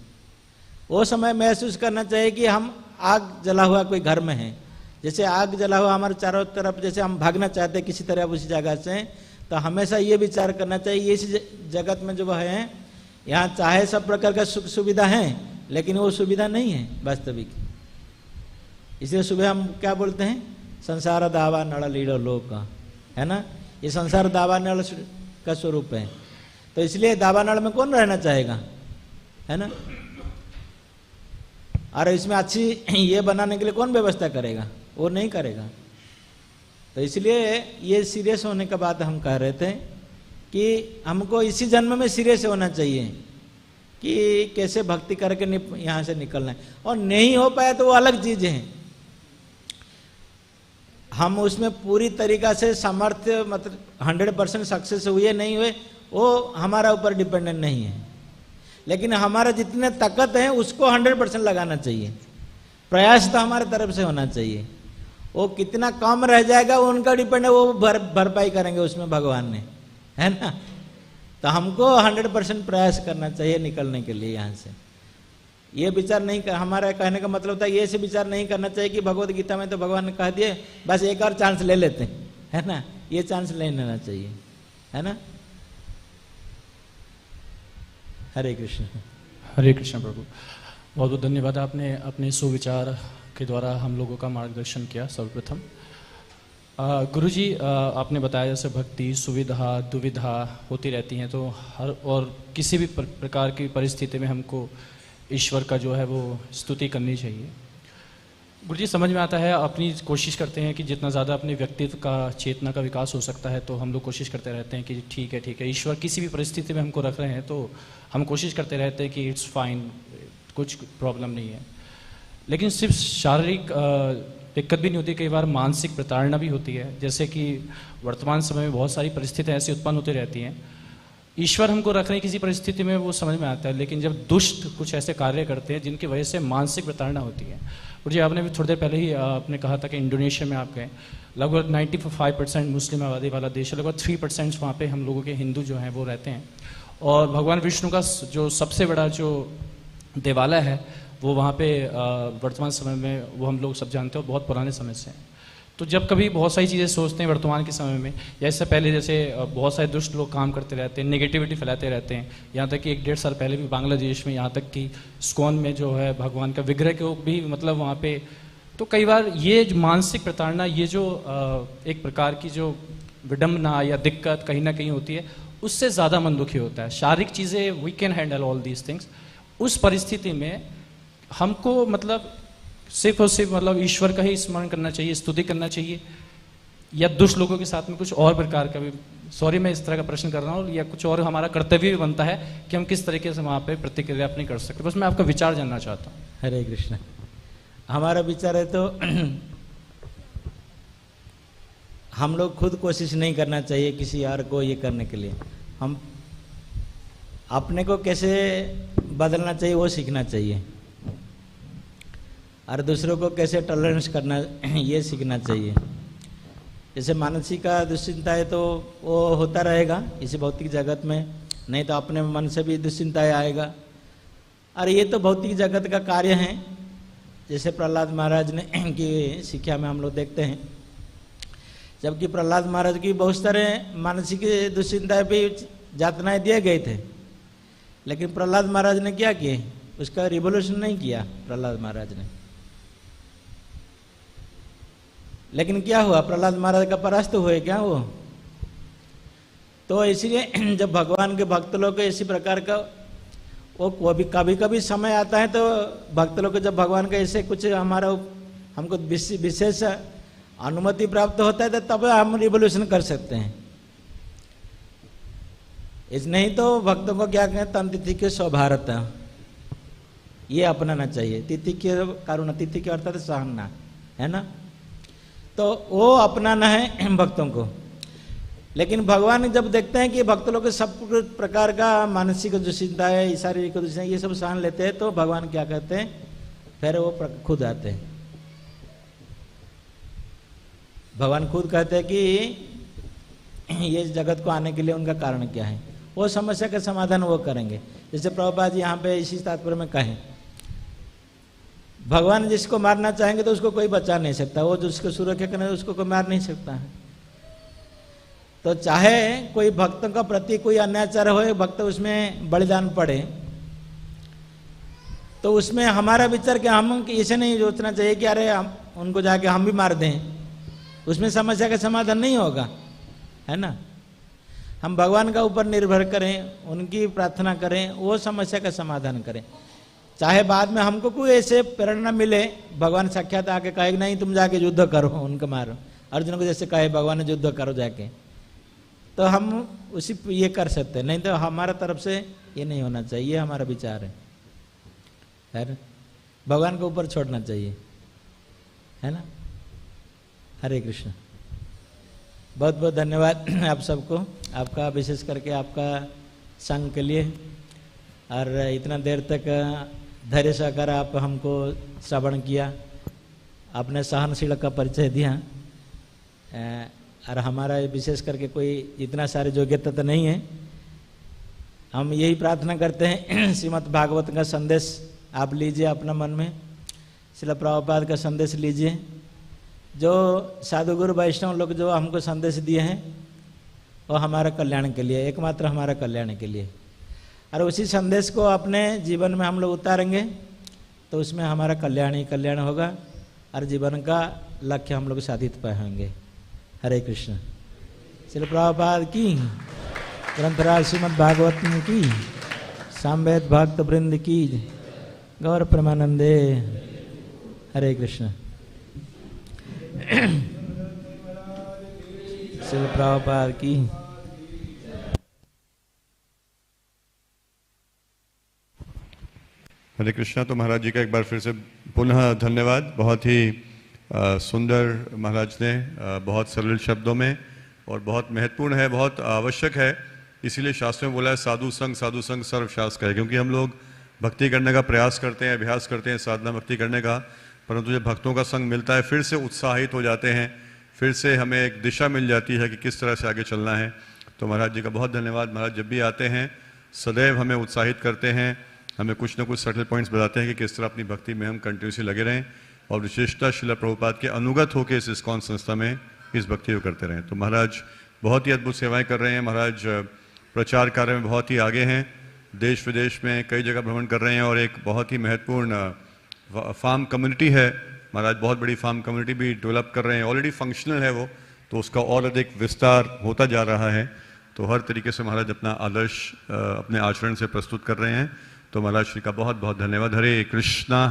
वो समय महसूस करना चाहिए कि हम आग जला हुआ कोई घर में है, जैसे आग जला हुआ हमारे चारों तरफ, जैसे हम भागना चाहते हैं किसी तरह उसी जगह से, तो हमेशा ये विचार करना चाहिए इस जगत में जो है, यहाँ चाहे सब प्रकार का सुख सुविधा है, लेकिन वो सुविधा नहीं है वास्तविक। इसलिए सुबह हम क्या बोलते हैं, संसार दावा नड़ लीड़ो लोग का, है ना। ये संसार दावा नड़ का स्वरूप है। तो इसलिए दावा नड़ में कौन रहना चाहेगा, है ना। और इसमें अच्छी ये बनाने के लिए कौन व्यवस्था करेगा, वो नहीं करेगा। तो इसलिए ये सीरियस होने का बात हम कह रहे थे कि हमको इसी जन्म में सीरियस होना चाहिए कि कैसे भक्ति करके यहाँ से निकलना है। और नहीं हो पाया तो वो अलग चीज है, हम उसमें पूरी तरीका से सामर्थ्य मतलब 100% सक्सेस हुए नहीं हुए वो हमारा ऊपर डिपेंडेंट नहीं है, लेकिन हमारा जितने ताकत है उसको 100% लगाना चाहिए। प्रयास तो हमारे तरफ से होना चाहिए। वो कितना कम रह जाएगा वो उनका डिपेंड है, वो भरपाई करेंगे उसमें भगवान ने, है ना। तो हमको 100% प्रयास करना चाहिए निकलने के लिए यहाँ से। ये विचार नहीं कर, हमारा कहने का मतलब था ये से विचार नहीं करना चाहिए कि भगवत गीता में तो भगवान ने कह दिए बस एक और चांस ले लेते हैं, है ना। ये चांस ले लेना चाहिए, है ना। हरे कृष्ण।
हरे कृष्ण प्रभु, बहुत बहुत धन्यवाद। आपने अपने सुविचार के द्वारा हम लोगों का मार्गदर्शन किया। सर्वप्रथम गुरुजी, आपने बताया जैसे भक्ति सुविधा दुविधा होती रहती हैं, तो हर और किसी भी प्रकार की परिस्थिति में हमको ईश्वर का जो है वो स्तुति करनी चाहिए। गुरुजी, समझ में आता है, अपनी कोशिश करते हैं कि जितना ज़्यादा अपने व्यक्तित्व का चेतना का विकास हो सकता है तो हम लोग कोशिश करते रहते हैं कि ठीक है ईश्वर किसी भी परिस्थिति में हमको रख रहे हैं तो हम कोशिश करते रहते हैं कि इट्स फाइन, कुछ प्रॉब्लम नहीं है। लेकिन सिर्फ शारीरिक दिक्कत भी नहीं होती, कई बार मानसिक प्रताड़ना भी होती है। जैसे कि वर्तमान समय में बहुत सारी परिस्थितियाँ ऐसी उत्पन्न होती रहती हैं, ईश्वर हमको रख रहे हैं किसी परिस्थिति में, वो समझ में आता है, लेकिन जब दुष्ट कुछ ऐसे कार्य करते हैं जिनकी वजह से मानसिक प्रताड़ना होती है। और जी आपने भी थोड़ी देर पहले ही आपने कहा था कि इंडोनेशिया में आप गए, लगभग 95% मुस्लिम आबादी वाला देश है, लगभग 3% वहाँ पे हम लोगों के हिंदू जो हैं वो रहते हैं। और भगवान विष्णु का जो सबसे बड़ा जो देवालय है वो वहाँ पे वर्तमान समय में वो हम लोग सब जानते हो बहुत पुराने समय से हैं। तो जब कभी बहुत सारी चीज़ें सोचते हैं वर्तमान के समय में, या इससे पहले जैसे बहुत सारे दुष्ट लोग काम करते रहते हैं, नेगेटिविटी फैलाते रहते हैं, यहाँ तक कि 1-1.5 साल पहले भी बांग्लादेश में यहाँ तक कि इस्कॉन में जो है भगवान का विग्रह को भी मतलब वहाँ पे, तो कई बार ये जो मानसिक प्रताड़ना, ये जो एक प्रकार की जो विडम्बना या दिक्कत कहीं ना कहीं होती है, उससे ज़्यादा मन दुखी होता है। शारीरिक चीज़ें we can handle all these things, उस परिस्थिति में हमको मतलब सिर्फ और सिर्फ मतलब ईश्वर का ही स्मरण करना चाहिए, स्तुति करना चाहिए, या दुष्ट लोगों के साथ में कुछ और प्रकार का भी, सॉरी मैं इस तरह का प्रश्न कर रहा हूँ, या कुछ और हमारा कर्तव्य भी बनता है कि हम किस तरीके से वहाँ पे प्रतिक्रिया अपनी कर सकते। बस मैं आपका विचार जानना चाहता हूँ।
हरे कृष्ण। हमारा विचार है तो हम लोग खुद कोशिश नहीं करना चाहिए किसी और को ये करने के लिए, हम अपने को कैसे बदलना चाहिए वो सीखना चाहिए, और दूसरों को कैसे टॉलरेंस करना ये सीखना चाहिए। जैसे मानसिक दुश्चिंता है तो वो होता रहेगा इसी भौतिक जगत में, नहीं तो अपने मन से भी दुश्चिंताएं आएगा, और ये तो भौतिक जगत का कार्य है। जैसे प्रहलाद महाराज ने की शिक्षा में हम लोग देखते हैं, जबकि प्रहलाद महाराज की बहुत सारे मानसिक दुश्चिंताएं भी यातनाएं दिए गए थे, लेकिन प्रहलाद महाराज ने क्या किए, उसका रिवोल्यूशन नहीं किया प्रहलाद महाराज ने। लेकिन क्या हुआ, प्रहलाद महाराज का परास्त हुए क्या वो। तो इसीलिए जब भगवान के भक्त लोग को इसी प्रकार का वो कभी कभी समय आता है तो भक्त लोग को जब भगवान का ऐसे कुछ हमारा हमको विशेष अनुमति प्राप्त होता है तो तब हम रिवोल्यूशन कर सकते हैं। इस नहीं तो भक्तों को क्या कहें, तन तिथि के स्वभारत ये अपनाना चाहिए। तिथि के करुणा, तिथि के अर्थात सहना, है ना। तो वो अपनाना है भक्तों को। लेकिन भगवान जब देखते हैं कि भक्त लोग सब प्रकार का मानसिक जो चिंता है, शारीरिक जो चिंता है, ये सब सहन लेते हैं, तो भगवान क्या कहते हैं, फिर वो खुद आते हैं। भगवान खुद कहते हैं कि ये जगत को आने के लिए उनका कारण क्या है, वो समस्या का समाधान वो करेंगे। जैसे प्रभुपाद जी यहाँ पे इसी तात्पर्य में कहें, भगवान जिसको मारना चाहेंगे तो उसको कोई बचा नहीं सकता, वो जिसको सुरक्षा करना उसको कोई मार नहीं सकता है। तो चाहे कोई भक्तों का प्रति कोई अन्याचार हो, भक्त उसमें बलिदान पड़े, तो उसमें हमारा विचार कि हम इसे नहीं सोचना चाहिए कि अरे हम उनको जाके हम भी मार दें, उसमें समस्या का समाधान नहीं होगा, है ना। हम भगवान का ऊपर निर्भर करें, उनकी प्रार्थना करें, वो समस्या का समाधान करें। चाहे बाद में हमको कोई ऐसे प्रेरणा मिले, भगवान साक्षात आके कहे नहीं तुम जाके युद्ध करो, उनको मारो, अर्जुन को जैसे कहे भगवान ने युद्ध करो जाके, तो हम उसी ये कर सकते हैं। नहीं तो हमारा तरफ से ये नहीं होना चाहिए, ये हमारा विचार है, भगवान के ऊपर छोड़ना चाहिए, है ना। हरे कृष्ण। बहुत बहुत धन्यवाद आप सबको, आपका विशेष करके आपका संघ के लिए, और इतना देर तक धैर्य सहकार आप हमको श्रवण किया, आपने सहनशील का परिचय दिया, और हमारा विशेष करके कोई इतना सारे योग्यता तो नहीं है। हम यही प्रार्थना करते हैं श्रीमद् भागवत का संदेश आप लीजिए अपना मन में, श्रील प्रभुपाद का संदेश लीजिए, जो साधु गुरु वैष्णव लोग जो हमको संदेश दिए हैं वो हमारा कल्याण के लिए, एकमात्र हमारा कल्याण के लिए, और उसी संदेश को अपने जीवन में हम लोग उतारेंगे तो उसमें हमारा कल्याण ही कल्याण होगा, और जीवन का लक्ष्य हम लोग साधित पाएंगे। हरे कृष्ण। श्रील प्रभुपाद की, ग्रंथराज श्रीमद् भागवत की, सामवेद भक्त वृंद की, गौर प्रेमानंदे। हरे कृष्ण। श्रील प्रभुपाद की।
हरे कृष्णा। तो महाराज जी का एक बार फिर से पुनः धन्यवाद। बहुत ही सुंदर महाराज ने बहुत सरल शब्दों में, और बहुत महत्वपूर्ण है, बहुत आवश्यक है। इसीलिए शास्त्रों में बोला है साधु संग सर्वशास्त्र है, क्योंकि हम लोग भक्ति करने का प्रयास करते हैं, अभ्यास करते हैं साधना भक्ति करने का, परंतु जब भक्तों का संग मिलता है फिर से उत्साहित हो जाते हैं, फिर से हमें एक दिशा मिल जाती है कि किस तरह से आगे चलना है। तो महाराज जी का बहुत धन्यवाद। महाराज जब भी आते हैं सदैव हमें उत्साहित करते हैं, हमें कुछ ना कुछ सटल पॉइंट्स बताते हैं कि किस तरह अपनी भक्ति में हम कंटिन्यूसली लगे रहें, और विशेषता श्रील प्रभुपाद के अनुगत होकर इस इस्कॉन संस्था में इस भक्ति को करते रहें। तो महाराज बहुत ही अद्भुत सेवाएं कर रहे हैं। महाराज प्रचार कार्य में बहुत ही आगे हैं, देश विदेश में कई जगह भ्रमण कर रहे हैं, और एक बहुत ही महत्वपूर्ण फार्म कम्युनिटी है। महाराज बहुत बड़ी फार्म कम्युनिटी भी डेवलप कर रहे हैं, ऑलरेडी फंक्शनल है वो, तो उसका और अधिक विस्तार होता जा रहा है। तो हर तरीके से महाराज अपना आदर्श अपने आचरण से प्रस्तुत कर रहे हैं। तो महाराज श्री का बहुत बहुत धन्यवाद। हरे कृष्णा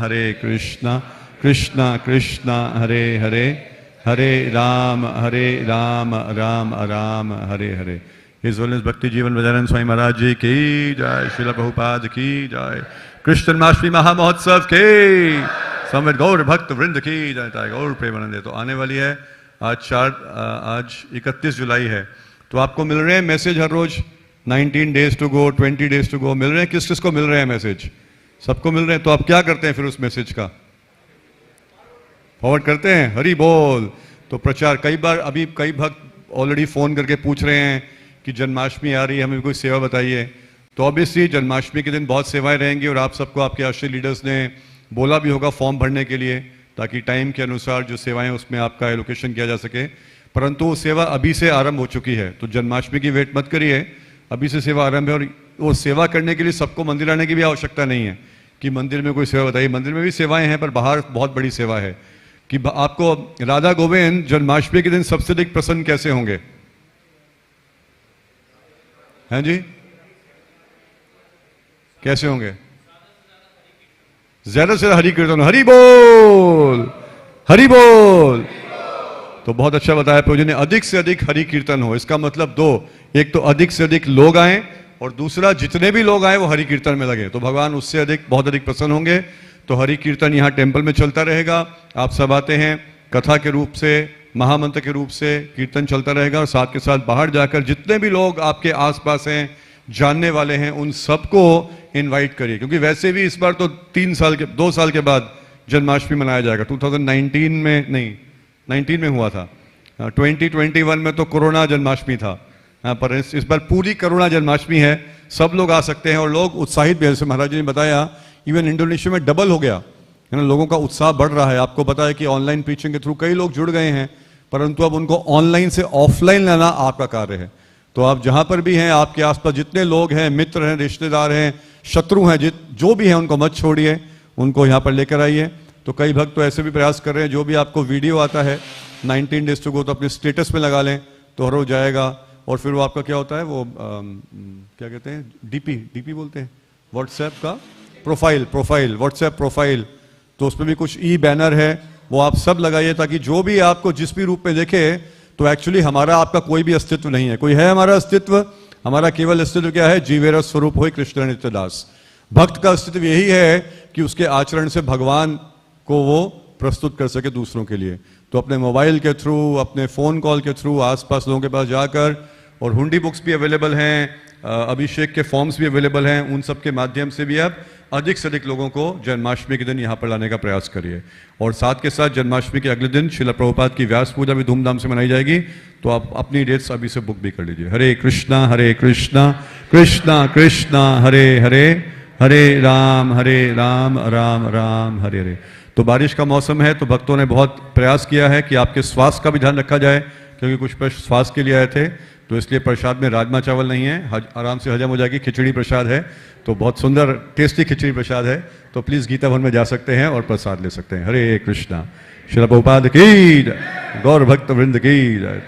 कृष्णा कृष्णा हरे हरे, हरे राम राम राम हरे हरे। हिज होलिनेस भक्ति जीवन गजानन स्वामी महाराज जी की जय, श्रील प्रभुपाद की जय, कृष्ण जन्माष्टमी महामहोत्सव के समेत गौर भक्त वृंद की जय, गौर प्रेमानंदे। तो आने वाली है आज 31 जुलाई है, तो आपको मिल रहे हैं मैसेज हर रोज, 19 days to go, 20 days to go मिल रहे हैं। किस किस को मिल रहे हैं मैसेज? सबको मिल रहे हैं। तो आप क्या करते हैं फिर उस मैसेज का? फॉरवर्ड करते हैं। हरि बोल। तो प्रचार, कई बार अभी कई भक्त ऑलरेडी फोन करके पूछ रहे हैं कि जन्माष्टमी आ रही है, हमें कोई सेवा बताइए। तो ऑब्वियसली जन्माष्टमी के दिन बहुत सेवाएं रहेंगी, और आप सबको आपके आश्रय लीडर्स ने बोला भी होगा फॉर्म भरने के लिए, ताकि टाइम के अनुसार जो सेवाएं उसमें आपका एलोकेशन किया जा सके। परंतु वो सेवा अभी से आरंभ हो चुकी है, तो जन्माष्टमी की वेट मत करिए, अभी से सेवा आरंभ है। और वो सेवा करने के लिए सबको मंदिर आने की भी आवश्यकता नहीं है कि मंदिर में कोई सेवा बताइए। मंदिर में भी सेवाएं हैं, पर बाहर बहुत बड़ी सेवा है कि आपको राधा गोविंद जन्माष्टमी के दिन सबसे अधिक प्रसन्न कैसे होंगे? हैं जी, कैसे होंगे? ज्यादा से ज्यादा हरि कीर्तन, हरि बोल, हरि बोल। तो बहुत अच्छा बताया प्रभु जी ने, अधिक से अधिक हरि कीर्तन हो। इसका मतलब दो, एक तो अधिक से अधिक लोग आए, और दूसरा जितने भी लोग आए वो हरि कीर्तन में लगे, तो भगवान उससे अधिक बहुत अधिक प्रसन्न होंगे। तो हरि कीर्तन यहाँ टेम्पल में चलता रहेगा। आप सब आते हैं, कथा के रूप से महामंत्र के रूप से कीर्तन चलता रहेगा और साथ के साथ बाहर जाकर जितने भी लोग आपके आसपास हैं, जानने वाले हैं, उन सबको इनवाइट करिए, क्योंकि वैसे भी इस बार तो 2 साल के बाद जन्माष्टमी मनाया जाएगा। 2019 में नहीं, 19 में हुआ था, 2021 में तो कोरोना जन्माष्टमी था, पर इस बार पूरी करुणा जन्माष्टमी है। सब लोग आ सकते हैं और लोग उत्साहित भी है। जैसे महाराज जी ने बताया, इवन इंडोनेशिया में डबल हो गया है ना, लोगों का उत्साह बढ़ रहा है। आपको पता है कि ऑनलाइन प्रीचिंग के थ्रू कई लोग जुड़ गए हैं, परंतु अब उनको ऑनलाइन से ऑफलाइन लाना आपका कार्य है। तो आप जहां पर भी हैं, आपके आसपास जितने लोग हैं, मित्र हैं, रिश्तेदार हैं, शत्रु हैं, जो भी हैं, उनको मत छोड़िए, उनको यहाँ पर लेकर आइए। तो कई भक्त तो ऐसे भी प्रयास कर रहे हैं, जो भी आपको वीडियो आता है 19 डेज टू गो, तो अपने स्टेटस में लगा लें तो हर रोज जाएगा। और फिर वो आपका क्या होता है, वो क्या कहते हैं, डीपी बोलते हैं, व्हाट्सएप का प्रोफाइल, व्हाट्सएप प्रोफाइल, तो उसमें भी कुछ ई बैनर है, वो आप सब लगाइए, ताकि जो भी आपको जिस भी रूप में देखे, तो एक्चुअली हमारा आपका कोई भी अस्तित्व नहीं है। कोई है हमारा अस्तित्व? हमारा केवल अस्तित्व क्या है? जीवेरा स्वरूप होय कृष्ण नित्यदास। भक्त का अस्तित्व यही है कि उसके आचरण से भगवान को वो प्रस्तुत कर सके दूसरों के लिए। तो अपने मोबाइल के थ्रू, अपने फोन कॉल के थ्रू आसपास लोगों के पास जाकर, और हुंडी बुक्स भी अवेलेबल हैं, अभिषेक के फॉर्म्स भी अवेलेबल हैं, उन सब के माध्यम से भी आप अधिक से अधिक लोगों को जन्माष्टमी के दिन यहाँ पर लाने का प्रयास करिए। और साथ के साथ जन्माष्टमी के अगले दिन श्रील प्रभुपाद की व्यास पूजा भी धूमधाम से मनाई जाएगी, तो आप अपनी डेट्स अभी से बुक भी कर लीजिए। हरे कृष्णा कृष्णा कृष्णा हरे हरे, हरे राम राम राम हरे हरे। तो बारिश का मौसम है, तो भक्तों ने बहुत प्रयास किया है कि आपके स्वास्थ्य का भी ध्यान रखा जाए, क्योंकि कुछ प्रश्न स्वास्थ्य के लिए आए थे, तो इसलिए प्रसाद में राजमा चावल नहीं है, आराम से हजम हो जाएगी। खिचड़ी प्रसाद है, तो बहुत सुंदर टेस्टी खिचड़ी प्रसाद है, तो प्लीज़ गीता भवन में जा सकते हैं और प्रसाद ले सकते हैं। हरे कृष्णा। श्रील प्रभुपाद की जय, गौर भक्त वृंद की जय।